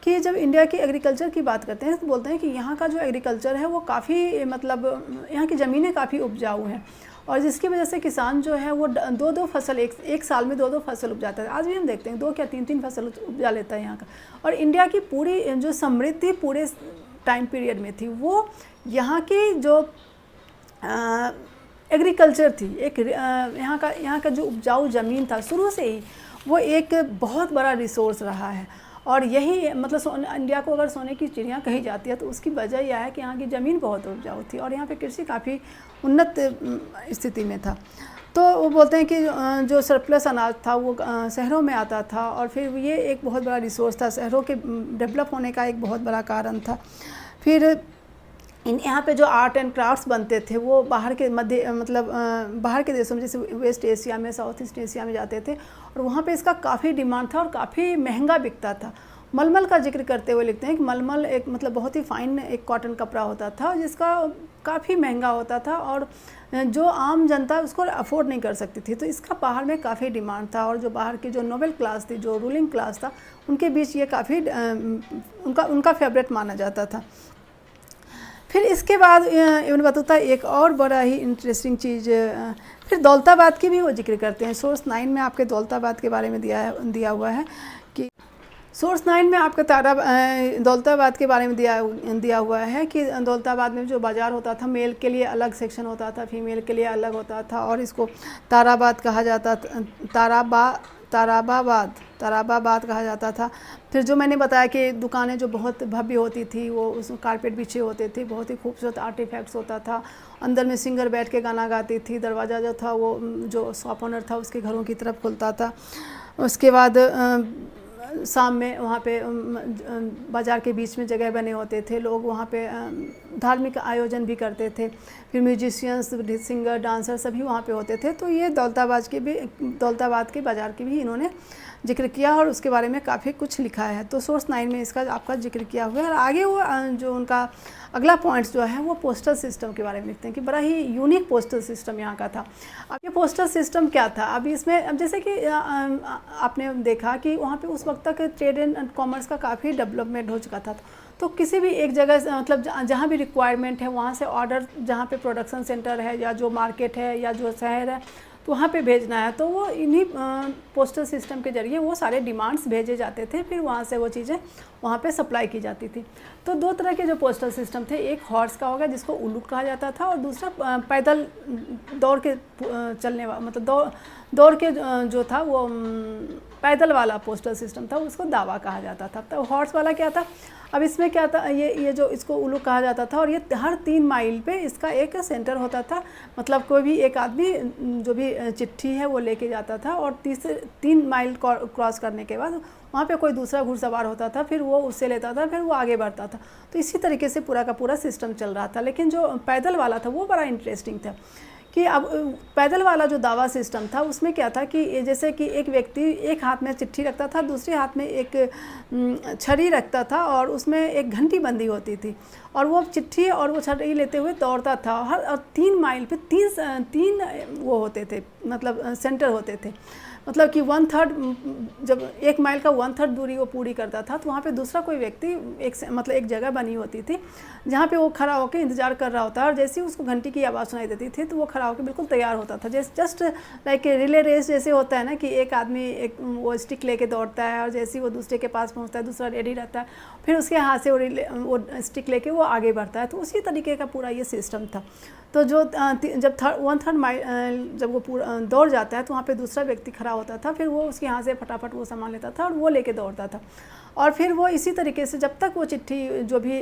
S1: कि जब इंडिया की एग्रीकल्चर की बात करते हैं तो बोलते हैं कि यहाँ का जो एग्रीकल्चर है वो काफ़ी, मतलब यहाँ की ज़मीनें काफ़ी उपजाऊ हैं, और जिसकी वजह से किसान जो है वो 2-2 फसल एक साल में 2-2 फसल उपजाता है। आज भी हम देखते हैं 2 या 3-3 फसल उपजा लेता है यहाँ का। और इंडिया की पूरी जो समृद्धि पूरे टाइम पीरियड में थी, वो यहाँ की जो एग्रीकल्चर थी, एक यहाँ का जो उपजाऊ ज़मीन था शुरू से ही, वो एक बहुत बड़ा रिसोर्स रहा है। और यही मतलब इंडिया को अगर सोने की चिड़िया कही जाती है तो उसकी वजह यह है कि यहाँ की ज़मीन बहुत उपजाऊ थी, और यहाँ पे कृषि काफ़ी उन्नत स्थिति में था। तो वो बोलते हैं कि जो सरप्लस अनाज था वो शहरों में आता था, और फिर ये एक बहुत बड़ा रिसोर्स था, शहरों के डेवलप होने का एक बहुत बड़ा कारण था। फिर यहाँ पे जो आर्ट एंड क्राफ्ट्स बनते थे वो बाहर के बाहर के देशों में, जैसे वेस्ट एशिया में, साउथ ईस्ट एशिया में जाते थे, और वहाँ पे इसका काफ़ी डिमांड था और काफ़ी महंगा बिकता था। मलमल का जिक्र करते हुए लिखते हैं कि मलमल एक बहुत ही फाइन एक कॉटन कपड़ा होता था जिसका काफ़ी महंगा होता था, और जो आम जनता उसको अफोर्ड नहीं कर सकती थी, तो इसका बाहर में काफ़ी डिमांड था। और जो बाहर की जो नोबल क्लास थी, जो रूलिंग क्लास था, उनके बीच ये काफ़ी उनका फेवरेट माना जाता था। फिर इसके बाद इब्न बतूता एक और बड़ा ही इंटरेस्टिंग चीज़, फिर दौलताबाद की भी वो जिक्र करते हैं। सोर्स 9 में आपके दौलताबाद के बारे में दिया हुआ है कि सोर्स 9 में आपका दौलताबाद के बारे में दिया हुआ है कि दौलताबाद में जो बाज़ार होता था, मेल के लिए अलग सेक्शन होता था, फीमेल के लिए अलग होता था, और इसको ताराबाद कहा जाता था, ताराबाद कहा जाता था। फिर जो मैंने बताया कि दुकानें जो बहुत भव्य होती थी, वो उसमें कारपेट बिछे होते थे, बहुत ही खूबसूरत आर्टिफैक्ट्स होता था, अंदर में सिंगर बैठ के गाना गाती थी, दरवाज़ा जो था वो जो शॉप ओनर था उसके घरों की तरफ खुलता था। उसके बाद शाम में वहाँ पे बाज़ार के बीच में जगह बने होते थे, लोग वहाँ पे धार्मिक आयोजन भी करते थे, फिर म्यूजिशियंस, सिंगर, डांसर सभी वहाँ पे होते थे। तो ये दौलताबाद के बाज़ार की भी इन्होंने जिक्र किया और उसके बारे में काफ़ी कुछ लिखा है। तो सोर्स 9 में इसका आपका जिक्र किया हुआ है। और आगे वो जो उनका अगला पॉइंट्स जो है वो पोस्टल सिस्टम के बारे में लिखते हैं कि बड़ा ही यूनिक पोस्टल सिस्टम यहाँ का था। अब ये पोस्टल सिस्टम क्या था, अब इसमें अब जैसे कि आपने देखा कि वहाँ पे उस वक्त तक ट्रेड एंड कॉमर्स का काफ़ी डेवलपमेंट हो चुका था। तो किसी भी एक जगह मतलब जहाँ भी रिक्वायरमेंट है वहाँ से ऑर्डर, जहाँ पे प्रोडक्शन सेंटर है या जो मार्केट है या जो शहर है तो वहाँ पे भेजना है, तो वो इन्हीं पोस्टल सिस्टम के ज़रिए वो सारे डिमांड्स भेजे जाते थे, फिर वहाँ से वो चीज़ें वहाँ पे सप्लाई की जाती थी। तो दो तरह के जो पोस्टल सिस्टम थे, एक हॉर्स का होगा जिसको उल्लूक कहा जाता था, और दूसरा पैदल दौड़ के चलने वाला, मतलब दौड़ के जो था वो पैदल वाला पोस्टल सिस्टम था, उसको दावा कहा जाता था। तो हॉर्स वाला क्या था, अब इसमें क्या था, ये जो इसको उल्लूक कहा जाता था, और ये हर 3 माइल पे इसका एक सेंटर होता था। मतलब कोई भी एक आदमी जो भी चिट्ठी है वो लेके जाता था, और 3 माइल क्रॉस करने के बाद वहाँ पे कोई दूसरा घुड़सवार होता था, फिर वो उससे लेता था, फिर वो आगे बढ़ता था। तो इसी तरीके से पूरा का पूरा सिस्टम चल रहा था। लेकिन जो पैदल वाला था वो बड़ा इंटरेस्टिंग था कि अब पैदल वाला जो दावा सिस्टम था उसमें क्या था कि जैसे कि एक व्यक्ति एक हाथ में चिट्ठी रखता था, दूसरे हाथ में एक छड़ी रखता था, और उसमें एक घंटी बंधी होती थी, और वो चिट्ठी और वो छड़ी लेते हुए दौड़ता था। और 3 माइल पे तीन वो होते थे, मतलब सेंटर होते थे। मतलब कि 1/3, जब 1 माइल का 1/3 दूरी वो पूरी करता था, तो वहाँ पे दूसरा कोई व्यक्ति मतलब एक जगह बनी होती थी जहाँ पे वो खड़ा होकर इंतज़ार कर रहा होता है, और जैसे ही उसको घंटी की आवाज़ सुनाई देती थी तो वो खड़ा होकर बिल्कुल तैयार होता था। जस्ट लाइक रिले रेस जैसे होता है ना, कि एक आदमी वो स्टिक लेके दौड़ता है, और जैसे ही वो दूसरे के पास पहुँचता है दूसरा रेडी रहता है, फिर उसके हाथ से वो स्टिक लेके वो आगे बढ़ता है। तो उसी तरीके का पूरा ये सिस्टम था। तो जो जब 1/3 माइल जब वो पूरा दौड़ जाता है तो वहाँ पे दूसरा व्यक्ति खड़ा होता था, फिर वो उसके यहाँ से फटाफट वो सामान लेता था और वो लेके दौड़ता था। और फिर वो इसी तरीके से जब तक वो चिट्ठी, जो भी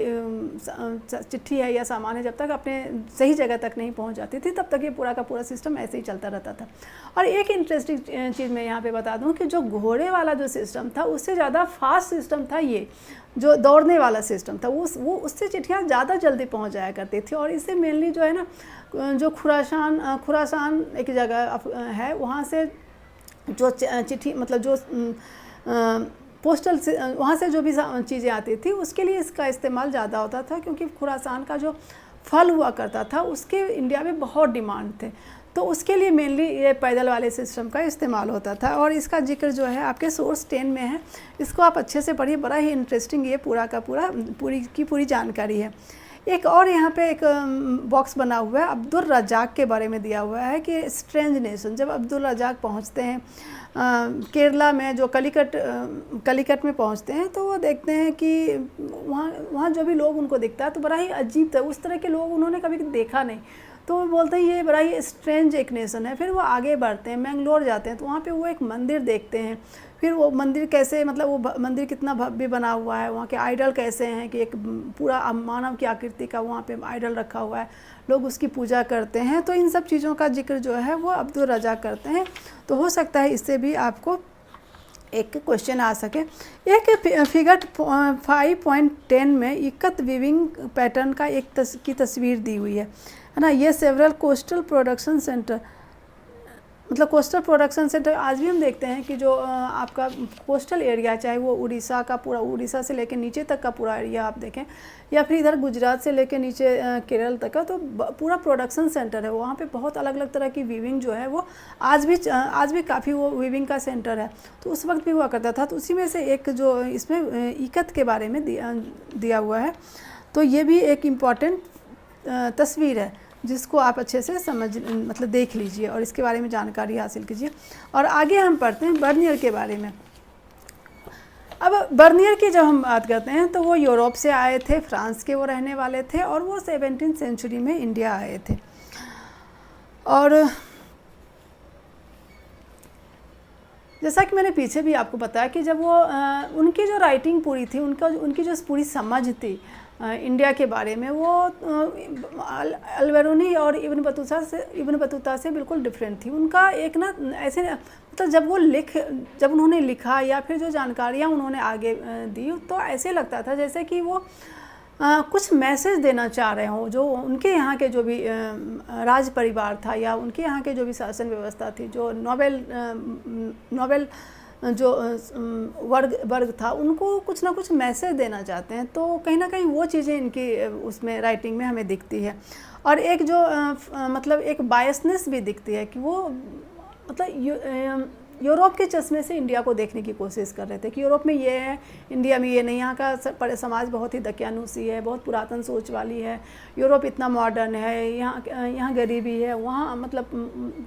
S1: चिट्ठी है या सामान है, जब तक अपने सही जगह तक नहीं पहुंच जाती थी, तब तक ये पूरा का पूरा सिस्टम ऐसे ही चलता रहता था। और एक इंटरेस्टिंग चीज़ मैं यहाँ पे बता दूं कि जो घोड़े वाला जो सिस्टम था उससे ज़्यादा फास्ट सिस्टम था ये जो दौड़ने वाला सिस्टम था, वो उससे चिट्ठियाँ ज़्यादा जल्दी पहुँच जाया करती थी। और इससे मेनली जो है ना, जो खुरासान एक जगह है, वहाँ से जो चिट्ठी, मतलब जो पोस्टल से वहाँ से जो भी चीज़ें आती थी उसके लिए इसका इस्तेमाल ज़्यादा होता था, क्योंकि खुरासान का जो फल हुआ करता था उसके इंडिया में बहुत डिमांड थे। तो उसके लिए मेनली ये पैदल वाले सिस्टम का इस्तेमाल होता था। और इसका जिक्र जो है आपके सोर्स 10 में है, इसको आप अच्छे से पढ़िए, बड़ा ही इंटरेस्टिंग ये पूरा का पूरा पूरी जानकारी है। एक और यहाँ पे एक बॉक्स बना हुआ है, अब्दुल रज़ाक के बारे में दिया हुआ है कि स्ट्रेंज नेशन। जब अब्दुल रज़ाक पहुँचते हैं केरला में, जो कलिकट में पहुँचते हैं, तो वो देखते हैं कि वहाँ जो भी लोग उनको दिखता है तो बड़ा ही अजीब था, उस तरह के लोग उन्होंने कभी देखा नहीं। तो वो बोलते हैं ये बड़ा ही स्ट्रेंज एक नेशन है। फिर वो आगे बढ़ते हैं, मैंगलोर जाते हैं, तो वहाँ पे वो एक मंदिर देखते हैं। फिर वो मंदिर कैसे, मतलब वो मंदिर कितना भव्य बना हुआ है, वहाँ के आइडल कैसे हैं कि एक पूरा मानव की आकृति का वहाँ पे आइडल रखा हुआ है, लोग उसकी पूजा करते हैं। तो इन सब चीज़ों का जिक्र जो है वो अब्दुल रज़ाक करते हैं। तो हो सकता है इससे भी आपको एक क्वेश्चन आ सके। एक फिगर 5.10 में इक्कत वीविंग पैटर्न का की तस्वीर दी हुई है ना। ये सेवरल कोस्टल प्रोडक्शन सेंटर, मतलब कोस्टल प्रोडक्शन सेंटर आज भी हम देखते हैं कि जो आपका कोस्टल एरिया, चाहे वो उड़ीसा का पूरा, उड़ीसा से लेकर नीचे तक का पूरा एरिया आप देखें, या फिर इधर गुजरात से लेकर नीचे केरल तक का, तो पूरा प्रोडक्शन सेंटर है। वहाँ पे बहुत अलग अलग तरह की वीविंग जो है वो आज भी काफ़ी वो वीविंग का सेंटर है। तो उस वक्त भी हुआ करता था। तो उसी में से एक जो इसमें इकत के बारे में दिया हुआ है। तो ये भी एक इम्पॉर्टेंट तस्वीर है जिसको आप अच्छे से मतलब देख लीजिए और इसके बारे में जानकारी हासिल कीजिए। और आगे हम पढ़ते हैं बर्नियर के बारे में। अब बर्नियर की जब हम बात करते हैं तो वो यूरोप से आए थे, फ्रांस के वो रहने वाले थे, और वो 17वीं सेंचुरी में इंडिया आए थे। और जैसा कि मैंने पीछे भी आपको बताया कि जब वो उनकी जो राइटिंग पूरी थी, उनकी जो पूरी समझ थी इंडिया के बारे में, वो अल-बरूनी और इब्न बतूता से बिल्कुल डिफरेंट थी। उनका एक ना ऐसे मतलब जब उन्होंने लिखा या फिर जो जानकारियाँ उन्होंने आगे दी, तो ऐसे लगता था जैसे कि वो कुछ मैसेज देना चाह रहे हों, जो उनके यहाँ के जो भी राज परिवार था या उनके यहाँ के जो भी शासन व्यवस्था थी, जो नोबेल जो वर्ग था, उनको कुछ ना कुछ मैसेज देना चाहते हैं। तो कहीं ना कहीं वो चीज़ें इनकी उसमें राइटिंग में हमें दिखती है। और एक जो मतलब एक बायसनेस भी दिखती है कि वो मतलब यूरोप के चश्मे से इंडिया को देखने की कोशिश कर रहे थे कि यूरोप में ये है, इंडिया में ये नहीं। यहाँ का समाज बहुत ही दकियानूसी है, बहुत पुरातन सोच वाली है। यूरोप इतना मॉडर्न है, यहाँ गरीबी है, वहाँ मतलब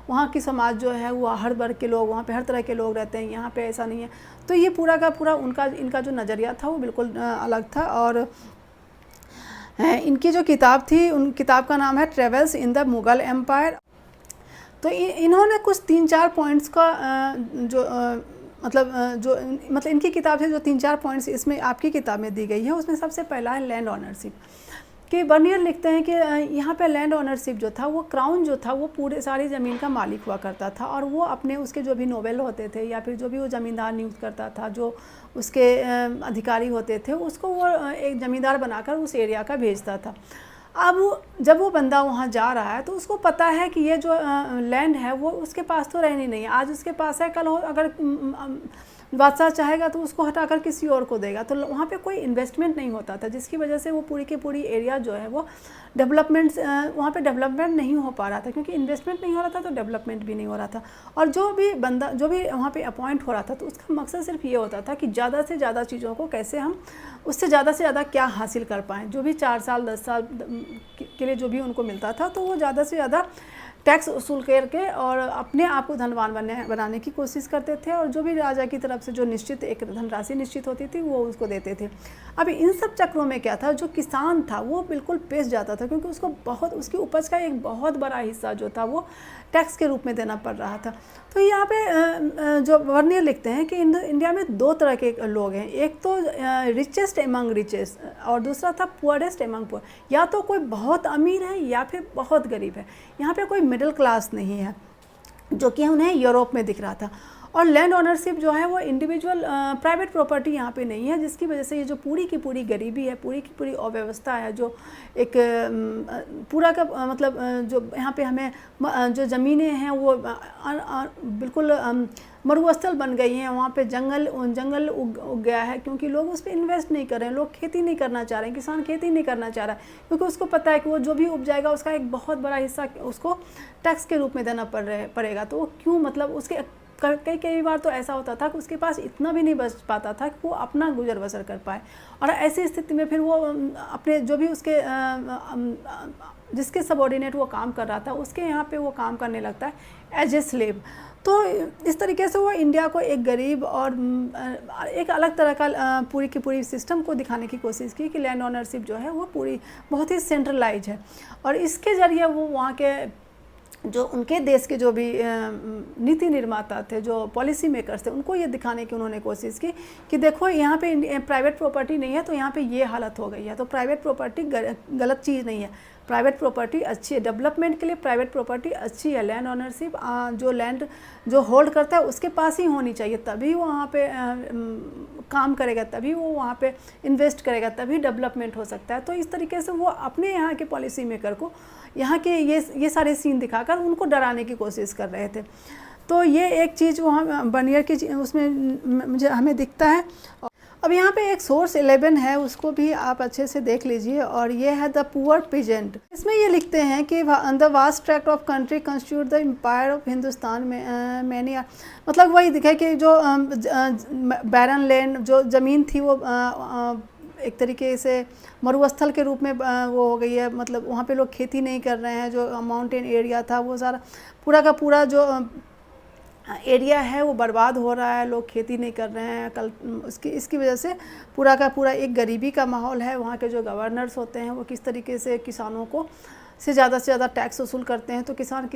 S1: वहाँ की समाज जो है वो हर वर्ग के लोग, वहाँ पे हर तरह के लोग रहते हैं, यहाँ पे ऐसा नहीं है। तो ये पूरा का पूरा इनका जो नज़रिया था वो बिल्कुल अलग था। और इनकी जो किताब थी, उन किताब का नाम है travels in the Mughal empire. तो इन्होंने कुछ 3-4 पॉइंट्स का मतलब इनकी किताब से जो 3-4 पॉइंट्स इसमें आपकी किताब में दी गई है, उसमें सबसे पहला है लैंड ऑनरशिप। कि बर्नियर लिखते हैं कि यहाँ पे लैंड ऑनरशिप जो था, वो क्राउन जो था वो पूरे सारी ज़मीन का मालिक हुआ करता था, और वो अपने उसके जो भी नोबेल होते थे या फिर जो भी वो ज़मींदार नियुक्त करता था, जो उसके अधिकारी होते थे, उसको वो एक ज़मींदार बनाकर उस एरिया का भेजता था। अब जब वो बंदा वहाँ जा रहा है तो उसको पता है कि ये जो लैंड है वो उसके पास तो रहनी नहीं है, आज उसके पास है, कल हो अगर बादशाह चाहेगा तो उसको हटाकर किसी और को देगा। तो वहाँ पे कोई इन्वेस्टमेंट नहीं होता था, जिसकी वजह से वो पूरी की पूरी एरिया जो है वो वहाँ पे डेवलपमेंट नहीं हो पा रहा था, क्योंकि इन्वेस्टमेंट नहीं हो रहा था तो डेवलपमेंट भी नहीं हो रहा था। और जो भी वहाँ पे अपॉइंट हो रहा था, तो उसका मकसद सिर्फ ये होता था कि ज़्यादा से ज़्यादा चीज़ों को कैसे हम उससे ज़्यादा से ज़्यादा क्या हासिल कर पाएँ। जो भी 4 साल 10 साल के लिए जो भी उनको मिलता था, तो वो ज़्यादा से ज़्यादा टैक्स वसूल करके और अपने आप को धनवान बनाने की कोशिश करते थे, और जो भी राजा की तरफ से जो निश्चित एक धनराशि निश्चित होती थी वो उसको देते थे। अब इन सब चक्रों में क्या था, जो किसान था वो बिल्कुल पिस जाता था, क्योंकि उसको उसकी उपज का एक बहुत बड़ा हिस्सा जो था वो टैक्स के रूप में देना पड़ रहा था। तो यहाँ पे जो बर्नियर लिखते हैं कि इंडिया में 2 तरह के लोग हैं, एक तो रिचेस्ट एमंग रिचेस्ट और दूसरा था पुअरेस्ट एमंग पुअर। या तो कोई बहुत अमीर है या फिर बहुत गरीब है, यहाँ पे कोई मिडिल क्लास नहीं है, जो कि उन्हें यूरोप में दिख रहा था। और लैंड ओनरशिप जो है वो इंडिविजुअल प्राइवेट प्रॉपर्टी यहाँ पे नहीं है, जिसकी वजह से ये जो पूरी की पूरी गरीबी है, पूरी की पूरी अव्यवस्था है, जो एक पूरा का मतलब जो यहाँ पे हमें जो ज़मीनें हैं वो बिल्कुल मरुस्थल बन गई हैं। वहाँ पे जंगल उग गया है, क्योंकि लोग उस पर इन्वेस्ट नहीं कर रहे हैं, लोग खेती नहीं करना चाह रहे हैं, किसान खेती नहीं करना चाह रहा है, क्योंकि उसको पता है कि वो जो भी उपजाएगा उसका एक बहुत बड़ा हिस्सा उसको टैक्स के रूप में देना पड़ेगा। तो वो क्यों, मतलब उसके कई बार तो ऐसा होता था कि उसके पास इतना भी नहीं बच पाता था कि वो अपना गुजर बसर कर पाए। और ऐसी स्थिति में फिर वो अपने जो भी उसके जिसके सबऑर्डिनेट वो काम कर रहा था, उसके यहाँ पे वो काम करने लगता है एज ए स्लेव। तो इस तरीके से वो इंडिया को एक गरीब और एक अलग तरह का पूरी की पूरी सिस्टम को दिखाने की कोशिश की कि लैंड ओनरशिप जो है वो पूरी बहुत ही सेंट्रलाइज है। और इसके ज़रिए वो वहाँ के जो उनके देश के जो भी नीति निर्माता थे, जो पॉलिसी मेकर्स थे, उनको ये दिखाने की उन्होंने कोशिश की कि देखो यहाँ पे प्राइवेट प्रॉपर्टी नहीं है तो यहाँ पे ये हालत हो गई है। तो प्राइवेट प्रॉपर्टी गलत चीज़ नहीं है, प्राइवेट प्रॉपर्टी अच्छी है, डेवलपमेंट के लिए प्राइवेट प्रॉपर्टी अच्छी है। लैंड ओनरशिप जो लैंड जो होल्ड करता है उसके पास ही होनी चाहिए, तभी वो वहाँ पे काम करेगा, तभी वो वहाँ पे इन्वेस्ट करेगा, तभी डेवलपमेंट हो सकता है। तो इस तरीके से वो अपने यहाँ के पॉलिसी मेकर को यहाँ के ये सारे सीन दिखाकर उनको डराने की कोशिश कर रहे थे। तो ये एक चीज़ वहाँ बर्नियर की उसमें हमें दिखता है। अब यहाँ पे एक सोर्स 11 है, उसको भी आप अच्छे से देख लीजिए, और ये है द पुअर पीजेंट। इसमें ये लिखते हैं कि the vast tract of country constitute the empire of Hindustan में मैनी, मतलब वही दिखा कि जो बैरन लैंड जो ज़मीन थी वो एक तरीके से मरुस्थल के रूप में वो हो गई है, मतलब वहाँ पे लोग खेती नहीं कर रहे हैं। जो माउंटेन एरिया था वो सारा पूरा का पूरा जो एरिया है वो बर्बाद हो रहा है, लोग खेती नहीं कर रहे हैं। इसकी वजह से पूरा का पूरा एक गरीबी का माहौल है। वहाँ के जो गवर्नर्स होते हैं वो किस तरीके से किसानों को से ज़्यादा टैक्स वसूल करते हैं, तो किसान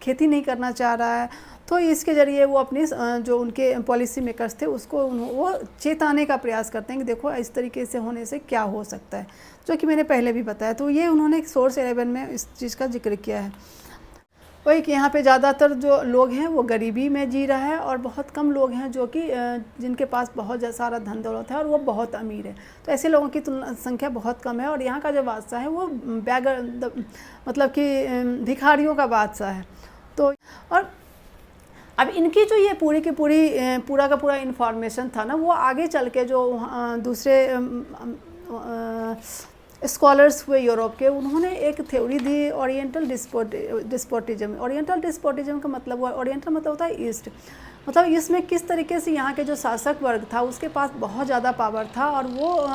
S1: खेती नहीं करना चाह रहा है। तो इसके ज़रिए वो अपनी जो उनके पॉलिसी मेकर्स थे उसको वो चेताने का प्रयास करते हैं कि देखो इस तरीके से होने से क्या हो सकता है, जो कि मैंने पहले भी बताया। तो ये उन्होंने सोर्स 11 में इस चीज़ का जिक्र किया है। वही कि यहाँ पे ज़्यादातर जो लोग हैं वो गरीबी में जी रहा है और बहुत कम लोग हैं जो कि जिनके पास बहुत सारा धन दौलत है और वो बहुत अमीर है। तो ऐसे लोगों की संख्या बहुत कम है और यहाँ का जो बादशाह है वो मतलब कि भिखारियों का बादशाह है। तो और अब इनकी जो ये पूरी की पूरी पूरा का पूरा इन्फॉर्मेशन था ना, वो आगे चल के जो दूसरे स्कॉलर्स हुए यूरोप के, उन्होंने एक थ्योरी दी ओरिएंटल डिस्पोटिज्म। ओरिएंटल डिस्पोटिज्म का मतलब हुआ, ओरिएंटल मतलब होता है ईस्ट, मतलब इसमें किस तरीके से यहाँ के जो शासक वर्ग था उसके पास बहुत ज़्यादा पावर था और वो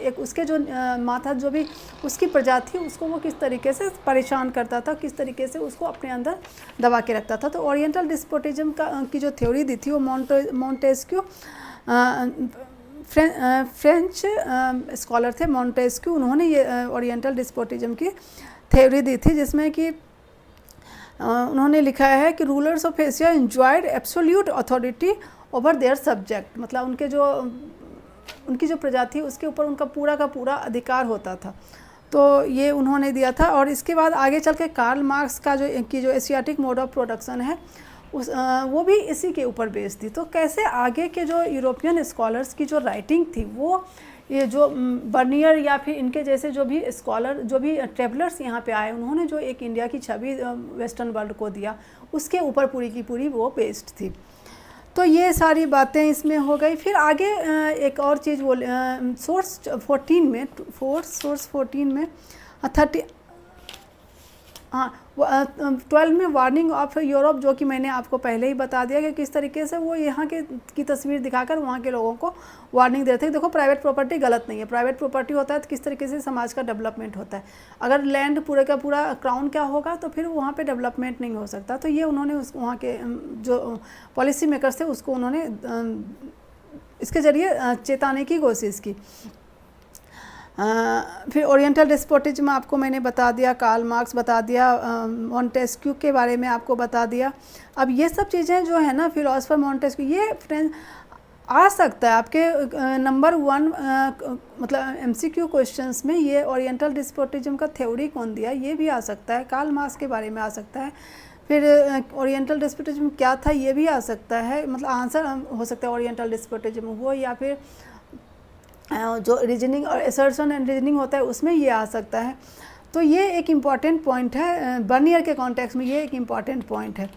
S1: एक उसके जो माथा जो भी उसकी प्रजा थी उसको वो किस तरीके से परेशान करता था, किस तरीके से उसको अपने अंदर दबा के रखता था। तो ओरिएंटल डिस्पोटिज्म की जो थ्योरी दी थी वो मोंटेस्क्यू फ्रेंच स्कॉलर थे मोंटेस्क्यू, उन्होंने ये ओरिएंटल डिस्पोटिज्म की थ्योरी दी थी, जिसमें कि उन्होंने लिखा है कि rulers of Asia enjoyed absolute authority over their subject, मतलब उनकी जो प्रजा थी उसके ऊपर उनका पूरा का पूरा अधिकार होता था। तो ये उन्होंने दिया था। और इसके बाद आगे चल के कार्ल मार्क्स का जो एशियाटिक मोड ऑफ प्रोडक्शन है वो भी इसी के ऊपर बेस्ड थी। तो कैसे आगे के जो यूरोपियन स्कॉलर्स की जो राइटिंग थी वो ये जो बर्नियर या फिर इनके जैसे जो भी स्कॉलर जो भी ट्रेवलर्स यहाँ पे आए उन्होंने जो एक इंडिया की छवि वेस्टर्न वर्ल्ड को दिया उसके ऊपर पूरी की पूरी वो बेस्ड थी। तो ये सारी बातें इसमें हो गई। फिर आगे एक और चीज़ वो सोर्स 14 में 12 में वार्निंग ऑफ यूरोप, जो कि मैंने आपको पहले ही बता दिया कि किस तरीके से वो यहाँ की तस्वीर दिखाकर वहाँ के लोगों को वार्निंग देते हैं। देखो प्राइवेट प्रॉपर्टी गलत नहीं है, प्राइवेट प्रॉपर्टी होता है तो किस तरीके से समाज का डेवलपमेंट होता है। अगर लैंड पूरे का पूरा क्राउन का होगा तो फिर वहाँ पे डेवलपमेंट नहीं हो सकता। तो ये उन्होंने वहाँ के जो पॉलिसी मेकर्स थे उसको उन्होंने इसके ज़रिए चेताने की कोशिश की। फिर ओरिएंटल डिस्पोटिज्म आपको मैंने बता दिया, कार्ल मार्क्स बता दिया, मोंटेस्क्यू के बारे में आपको बता दिया। अब ये सब चीज़ें जो है ना फिलोसफर मोंटेस्क्यू, ये फ्रेंड आ सकता है आपके नंबर 1 मतलब MCQ क्वेश्चंस में, ये ओरिएंटल डिस्पोटिज्म का थ्योरी कौन दिया ये भी आ सकता है, कार्ल मार्क्स के बारे में आ सकता है। फिर ओरिएंटल डिस्पोटिज्म क्या था ये भी आ सकता है, मतलब आंसर हो सकता है ओरिएंटल डिस्पोटिज्म हो, या फिर जो रीजनिंग और असर्शन एंड रीजनिंग होता है उसमें ये आ सकता है। तो ये एक इम्पॉर्टेंट पॉइंट है बर्नियर के कॉन्टेक्स्ट में, ये एक इम्पॉर्टेंट पॉइंट है।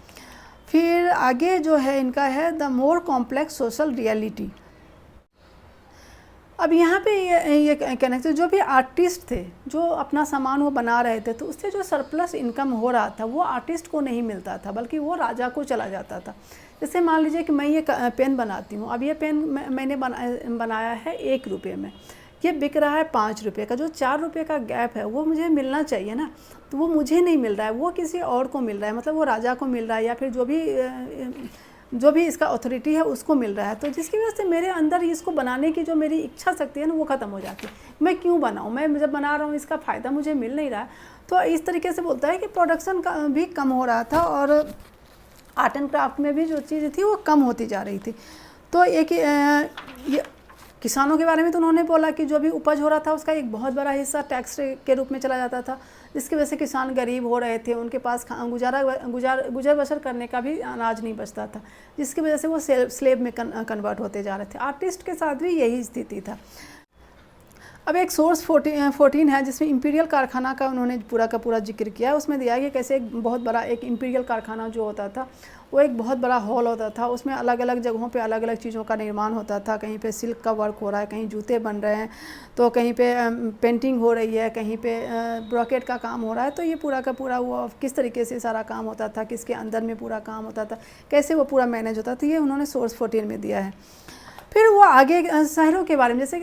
S1: फिर आगे जो है इनका है the more complex social reality. अब यहाँ पे ये कहना चाहिए जो भी आर्टिस्ट थे जो अपना सामान वो बना रहे थे तो उससे जो सरप्लस इनकम हो रहा था वो आर्टिस्ट को नहीं मिलता था बल्कि वो राजा को चला जाता था। जैसे मान लीजिए कि मैं ये पेन बनाती हूँ, अब ये पेन मैंने बनाया है 1 रुपये में, ये बिक रहा है 5 रुपये का, जो 4 रुपये का गैप है वो मुझे मिलना चाहिए ना, तो वो मुझे नहीं मिल रहा है, वो किसी और को मिल रहा है, मतलब वो राजा को मिल रहा है या फिर जो भी इसका अथॉरिटी है उसको मिल रहा है। तो जिसकी वजह से मेरे अंदर इसको बनाने की जो मेरी इच्छा शक्ति है ना वो ख़त्म हो जाती है। मैं क्यों बनाऊँ, मैं जब बना रहा हूँ इसका फ़ायदा मुझे मिल नहीं रहा है। तो इस तरीके से बोलता है कि प्रोडक्शन का भी कम हो रहा था और आर्ट एंड क्राफ्ट में भी जो चीज़ थी वो कम होती जा रही थी। तो एक ये किसानों के बारे में तो उन्होंने बोला कि जो भी उपज हो रहा था उसका एक बहुत बड़ा हिस्सा टैक्स के रूप में चला जाता था, जिसकी वजह से किसान गरीब हो रहे थे, उनके पास गुजर बसर करने का भी अनाज नहीं बचता था, जिसकी वजह से वो स्लेव में कन्वर्ट होते जा रहे थे। आर्टिस्ट के साथ भी यही स्थिति था। अब एक सोर्स 14 है जिसमें इंपीरियल कारखाना का उन्होंने पूरा का पूरा जिक्र किया है। उसमें दिया है कि कैसे एक बहुत बड़ा एक इंपीरियल कारखाना जो होता था वो एक बहुत बड़ा हॉल होता था, उसमें अलग अलग जगहों पे अलग अलग चीज़ों का निर्माण होता था। कहीं पे सिल्क का वर्क हो रहा है, कहीं जूते बन रहे हैं, तो कहीं पे पेंटिंग हो रही है, कहीं पे ब्रोकेट का काम हो रहा है। तो ये पूरा का पूरा वो किस तरीके से सारा काम होता था, किसके अंदर में पूरा काम होता था, कैसे वो पूरा मैनेज होता था, ये उन्होंने सोर्स 14 में दिया है। फिर वो आगे शहरों के बारे में, जैसे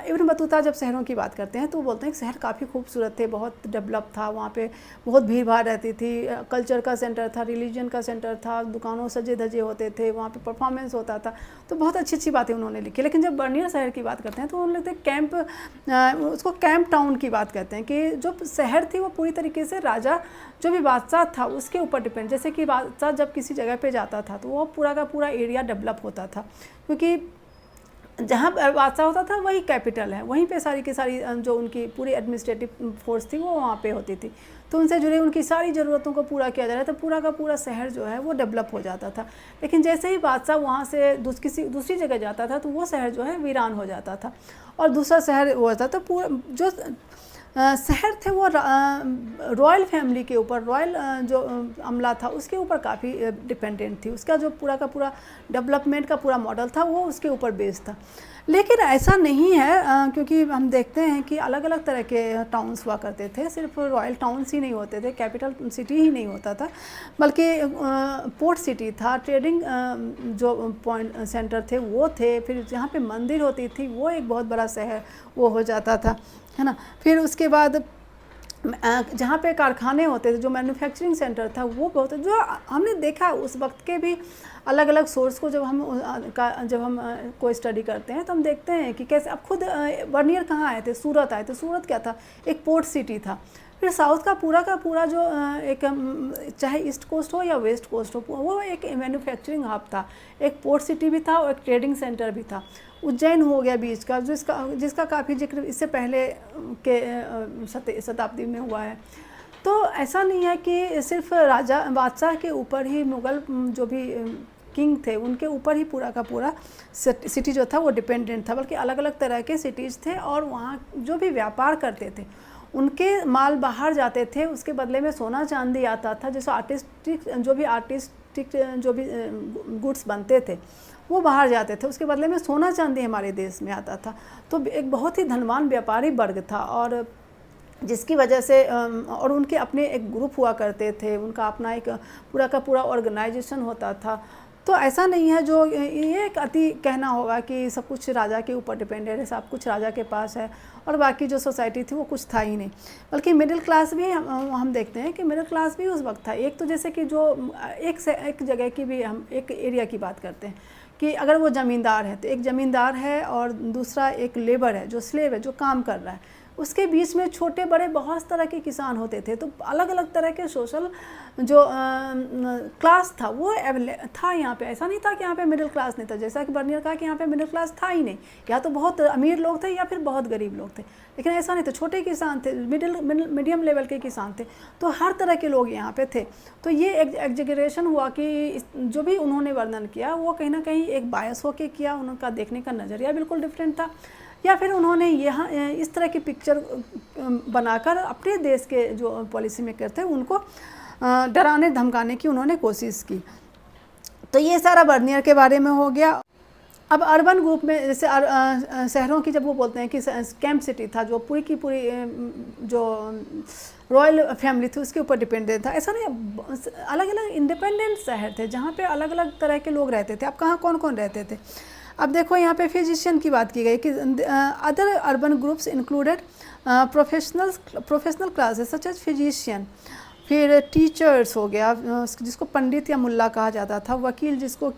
S1: इब्न बतूता जब शहरों की बात करते हैं तो वो बोलते हैं कि शहर काफ़ी खूबसूरत थे, बहुत डेवलप था, वहाँ पे बहुत भीड़ भाड़ रहती थी, कल्चर का सेंटर था, रिलीजन का सेंटर था, दुकानों सजे धजे होते थे, वहाँ पे परफॉर्मेंस होता था। तो बहुत अच्छी अच्छी बातें उन्होंने लिखी। लेकिन जब बर्नियर शहर की बात करते हैं तो उन्होंने लिखते हैं कैंप, उसको कैंप टाउन की बात कहते हैं, कि जो शहर थी वो पूरी तरीके से राजा जो भी बादशाह था उसके ऊपर डिपेंड, जैसे कि बादशाह जब किसी जगह पे जाता था तो वो पूरा का पूरा एरिया डेवलप होता था, क्योंकि जहाँ बादशाह होता था वही कैपिटल है, वहीं पे सारी की सारी जो उनकी पूरी एडमिनिस्ट्रेटिव फोर्स थी वो वहाँ पे होती थी, तो उनसे जुड़े उनकी सारी ज़रूरतों को पूरा किया जा रहा था, तो पूरा का पूरा शहर जो है वो डेवलप हो जाता था। लेकिन जैसे ही बादशाह वहाँ से किसी दूसरी जगह जाता था तो वो शहर जो है वीरान हो जाता था और दूसरा शहर वो होता था। पूरा जो शहर थे वो रॉयल फैमिली के ऊपर, रॉयल जो अमला था उसके ऊपर काफ़ी डिपेंडेंट थी, उसका जो पूरा का पूरा डेवलपमेंट का पूरा मॉडल था वो उसके ऊपर बेस्ड था। लेकिन ऐसा नहीं है, क्योंकि हम देखते हैं कि अलग अलग तरह के टाउन्स हुआ करते थे, सिर्फ रॉयल टाउन्स ही नहीं होते थे, कैपिटल सिटी ही नहीं होता था, बल्कि पोर्ट सिटी था, ट्रेडिंग जो पॉइंट सेंटर थे वो थे, फिर जहाँ पे मंदिर होती थी वो एक बहुत बड़ा शहर वो हो जाता था, है ना। फिर उसके बाद जहाँ पे कारखाने होते थे, जो मैन्युफैक्चरिंग सेंटर था वो बहुत, जो हमने देखा उस वक्त के भी अलग अलग सोर्स को जब हम कोई स्टडी करते हैं तो हम देखते हैं कि कैसे, अब खुद बर्नियर कहाँ आए थे, सूरत आए थे। सूरत क्या था, एक पोर्ट सिटी था। फिर साउथ का पूरा जो एक चाहे ईस्ट कोस्ट हो या वेस्ट कोस्ट हो, वो एक मैन्युफैक्चरिंग हब था, एक पोर्ट सिटी भी था और एक ट्रेडिंग सेंटर भी था। उज्जैन हो गया बीच का, जिसका काफ़ी जिक्र इससे पहले के शताब्दी में हुआ है। तो ऐसा नहीं है कि सिर्फ राजा बादशाह के ऊपर ही, मुग़ल जो भी किंग थे उनके ऊपर ही पूरा का पूरा सिटी जो था वो डिपेंडेंट था, बल्कि अलग अलग तरह के सिटीज़ थे और वहाँ जो भी व्यापार करते थे उनके माल बाहर जाते थे, उसके बदले में सोना चांदी आता था। जैसे आर्टिस्टिक जो भी गुड्स बनते थे वो बाहर जाते थे, उसके बदले में सोना चांदी हमारे देश में आता था। तो एक बहुत ही धनवान व्यापारी वर्ग था, और जिसकी वजह से और उनके अपने एक ग्रुप हुआ करते थे, उनका अपना एक पूरा का पूरा ऑर्गेनाइजेशन होता था। तो ऐसा नहीं है जो ये एक अति कहना होगा कि सब कुछ राजा के ऊपर डिपेंडेंट है, सब कुछ राजा के पास है और बाकी जो सोसाइटी थी वो कुछ था ही नहीं। बल्कि मिडिल क्लास भी हम देखते हैं कि मिडिल क्लास भी उस वक्त था। एक तो जैसे कि जो एक जगह की भी हम एक एरिया की बात करते हैं कि अगर वो ज़मींदार है तो एक ज़मींदार है और दूसरा एक लेबर है जो स्लेव है, जो काम कर रहा है। उसके बीच में छोटे बड़े बहुत तरह के किसान होते थे। तो अलग अलग तरह के सोशल जो क्लास था वो था यहाँ पे। ऐसा नहीं था कि यहाँ पे मिडिल क्लास नहीं था, जैसा कि बर्नियर कहा कि यहाँ पे मिडिल क्लास था ही नहीं, या तो बहुत अमीर लोग थे या फिर बहुत गरीब लोग थे। लेकिन ऐसा नहीं था, छोटे किसान थे, मीडियम लेवल के किसान थे, तो हर तरह के लोग यहाँ पे थे। तो ये एक एग्जेगरेशन हुआ कि जो भी उन्होंने वर्णन किया वो कहीं ना कहीं एक बायस होके किया, उनका देखने का नज़रिया बिल्कुल डिफरेंट था, या फिर उन्होंने यहाँ इस तरह की पिक्चर बनाकर अपने देश के जो पॉलिसी मेकर थे उनको डराने धमकाने की उन्होंने कोशिश की। तो ये सारा बर्नियर के बारे में हो गया। अब अर्बन ग्रुप में जैसे शहरों की जब वो बोलते हैं कि कैंप सिटी था जो पूरी की पूरी जो रॉयल फैमिली थी उसके ऊपर डिपेंडेंट था। ऐसा नहीं, अलग अलग इंडिपेंडेंट शहर थे जहाँ पे अलग अलग तरह के लोग रहते थे। अब कहाँ कौन कौन रहते थे, अब देखो यहाँ पे फिजिशियन की बात की गई कि other urban groups included professional classes such as physician, फिर टीचर्स हो गया जिसको पंडित या मुल्ला कहा जाता था, वकील जिसको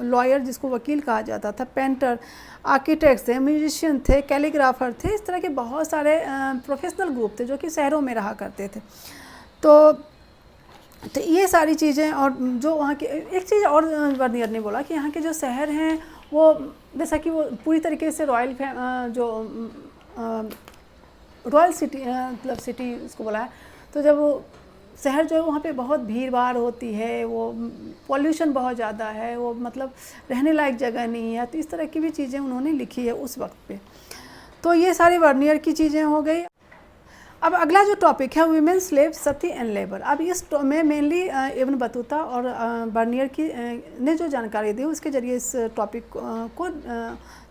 S1: लॉयर जिसको वकील कहा जाता था, पेंटर, आर्किटेक्ट्स थे, म्यूजिशियन थे, कैलीग्राफर थे। इस तरह के बहुत सारे प्रोफेशनल ग्रुप थे जो कि शहरों में रहा करते थे। तो ये सारी चीज़ें, और जो वहाँ की एक चीज़ और बर्नियर ने बोला कि यहाँ के जो शहर हैं वो जैसा कि वो पूरी तरीके से रॉयल सिटी मतलब सिटी उसको बोला है। तो जब वो शहर जो है वहाँ पे बहुत भीड़ भाड़ होती है, वो पॉल्यूशन बहुत ज़्यादा है, वो मतलब रहने लायक जगह नहीं है। तो इस तरह की भी चीज़ें उन्होंने लिखी है उस वक्त पे। तो ये सारी बर्नियर की चीज़ें हो गई। अब अगला जो टॉपिक है women slave Sati and labour. अब इस में मेनली इब्न बतूता और बर्नियर ने जो जानकारी दी उसके ज़रिए इस टॉपिक को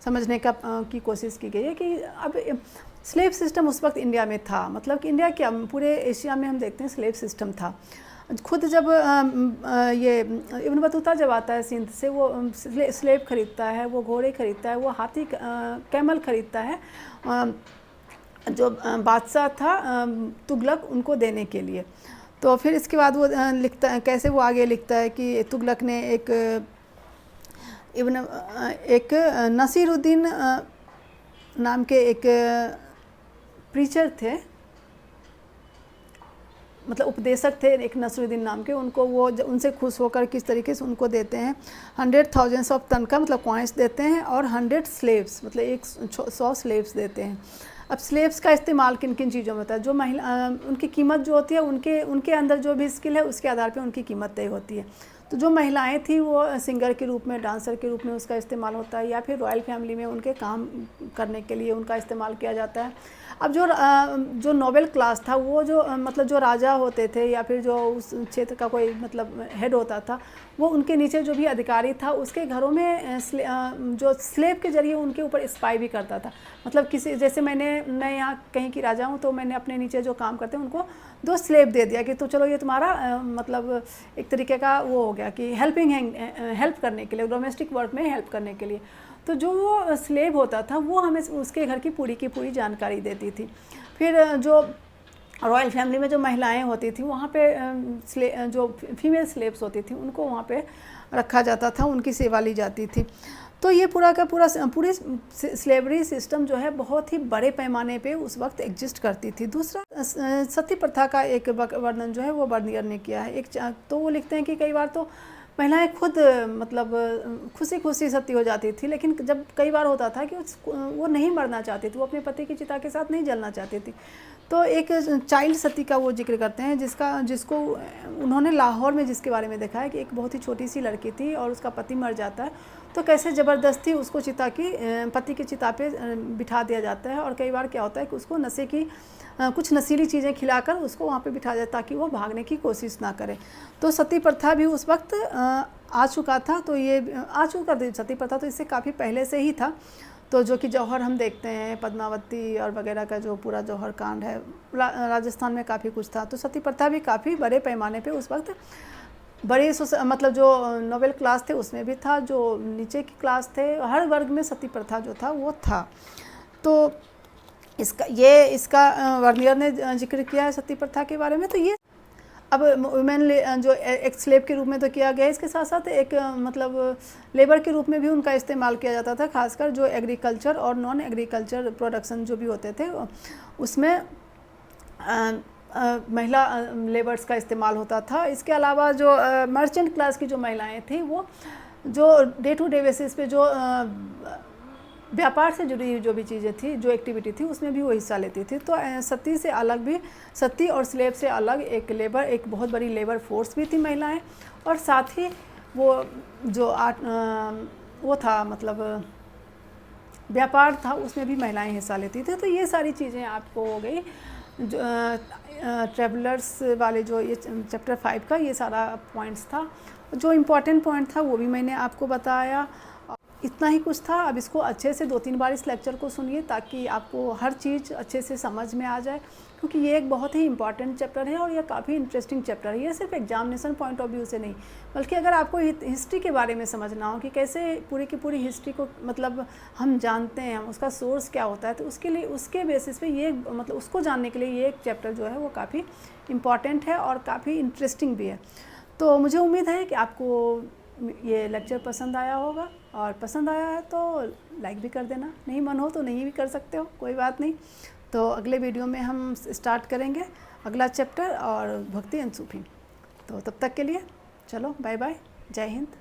S1: समझने की कोशिश की गई है कि अब स्लेव सिस्टम उस वक्त इंडिया में था, मतलब कि इंडिया क्या पूरे एशिया में हम देखते हैं स्लेव सिस्टम था। खुद जब ये इब्न बतूता जब आता है सिंध से, वो स्लेब खरीदता है, वो घोड़े खरीदता है, वो हाथी कैमल खरीदता है जो बादशाह था तुगलक उनको देने के लिए। तो फिर इसके बाद वो लिखता है, कैसे वो आगे लिखता है कि तुगलक ने एक नसीरुद्दीन नाम के एक प्रीचर थे, मतलब उपदेशक थे एक नसरुद्दीन नाम के, उनको वो उनसे खुश होकर किस तरीके से उनको देते हैं 100,000 ऑफ तनख्वाह मतलब कॉइन्स देते हैं, और 100 स्लेव्स मतलब 100 स्लेव्स देते हैं। अब स्लेव्स का इस्तेमाल किन किन चीज़ों में होता है, जो महिला उनकी कीमत जो होती है उनके अंदर जो भी स्किल है उसके आधार पे उनकी कीमत तय होती है। तो जो महिलाएं थी वो सिंगर के रूप में, डांसर के रूप में उसका इस्तेमाल होता है, या फिर रॉयल फैमिली में उनके काम करने के लिए उनका इस्तेमाल किया जाता है। अब जो नोबेल क्लास था वो जो मतलब जो राजा होते थे या फिर जो उस क्षेत्र का कोई मतलब हेड होता था, वो उनके नीचे जो भी अधिकारी था उसके घरों में जो स्लेव के जरिए उनके ऊपर स्पाई भी करता था। मतलब किसी, जैसे मैं यहाँ कहीं की राजा हूँ तो मैंने अपने नीचे जो काम करते हैं उनको 2 स्लेव दे दिया कि तो चलो ये तुम्हारा मतलब एक तरीके का वो हो गया कि हेल्प करने के लिए, डोमेस्टिक वर्क में हेल्प करने के लिए। तो जो वो स्लेव होता था वो हमें उसके घर की पूरी जानकारी देती थी। फिर जो रॉयल फैमिली में जो महिलाएं होती थी वहाँ पे जो फीमेल स्लेव्स होती थी उनको वहाँ पे रखा जाता था, उनकी सेवा ली जाती थी। तो ये पूरी स्लेवरी सिस्टम जो है बहुत ही बड़े पैमाने पे उस वक्त एग्जिस्ट करती थी। दूसरा सती प्रथा का एक वर्णन जो है वो बर्नियर ने किया है। तो वो लिखते हैं कि कई बार तो महिलाएं खुद मतलब खुशी सती हो जाती थी, लेकिन जब कई बार होता था कि वो नहीं मरना चाहती थी, वो अपने पति की चिता के साथ नहीं जलना चाहती थी। तो एक चाइल्ड सती का वो जिक्र करते हैं जिसको उन्होंने लाहौर में जिसके बारे में देखा है कि एक बहुत ही छोटी सी लड़की थी और उसका पति मर जाता है, तो कैसे ज़बरदस्ती उसको पति की चिता पे बिठा दिया जाता है, और कई बार क्या होता है कि उसको नशे की कुछ नशीली चीज़ें खिलाकर उसको वहाँ पे बिठा जाए ताकि वो भागने की कोशिश ना करे। तो सती प्रथा भी उस वक्त आ चुका था। तो ये आ चुका था सती प्रथा, तो इससे काफ़ी पहले से ही था। तो जो कि जौहर हम देखते हैं, पद्मावती और वगैरह का जो पूरा जौहर कांड है, राजस्थान में काफ़ी कुछ था। तो सती प्रथा भी काफ़ी बड़े पैमाने पे उस वक्त मतलब जो नोबेल क्लास थे उसमें भी था, जो नीचे की क्लास थे, हर वर्ग में सती प्रथा जो था वो था। तो इसका वर्नियर ने जिक्र किया है सती प्रथा के बारे में। तो ये अब वुमेन जो एक स्लेव के रूप में तो किया गया, इसके साथ साथ एक मतलब लेबर के रूप में भी उनका इस्तेमाल किया जाता था, खासकर जो एग्रीकल्चर और नॉन एग्रीकल्चर प्रोडक्शन जो भी होते थे उसमें महिला लेबर्स का इस्तेमाल होता था। इसके अलावा जो मर्चेंट क्लास की जो महिलाएं थी वो जो डे टू डे बेसिस पे जो व्यापार से जुड़ी जो भी चीज़ें थी, जो एक्टिविटी थी, उसमें भी वो हिस्सा लेती थी। तो सती से अलग भी, सती और स्लेव से अलग एक बहुत बड़ी लेबर फोर्स भी थी महिलाएं, और साथ ही वो जो वो था मतलब व्यापार था उसमें भी महिलाएं हिस्सा लेती थी। तो ये सारी चीज़ें आपको हो गई जो ट्रेवलर्स वाले जो ये चैप्टर 5 का ये सारा पॉइंट्स था। जो इम्पोर्टेंट पॉइंट था वो भी मैंने आपको बताया। इतना ही कुछ था। अब इसको अच्छे से 2-3 बार इस लेक्चर को सुनिए ताकि आपको हर चीज़ अच्छे से समझ में आ जाए, क्योंकि ये एक बहुत ही इंपॉर्टेंट चैप्टर है और ये काफ़ी इंटरेस्टिंग चैप्टर है। ये सिर्फ एग्जामिनेशन पॉइंट ऑफ व्यू से नहीं, बल्कि अगर आपको हिस्ट्री के बारे में समझना हो कि कैसे पूरी की पूरी हिस्ट्री को मतलब हम जानते हैं, उसका सोर्स क्या होता है, तो उसके लिए उसके बेसिस पे ये मतलब उसको जानने के लिए ये एक चैप्टर जो है वो काफ़ी इम्पॉर्टेंट है और काफ़ी इंटरेस्टिंग भी है। तो मुझे उम्मीद है कि आपको ये लेक्चर पसंद आया होगा, और पसंद आया है तो लाइक भी कर देना, नहीं मन हो तो नहीं भी कर सकते हो, कोई बात नहीं। तो अगले वीडियो में हम स्टार्ट करेंगे अगला चैप्टर और भक्ति एंड सूफी। तो तब तक के लिए चलो बाय बाय, जय हिंद।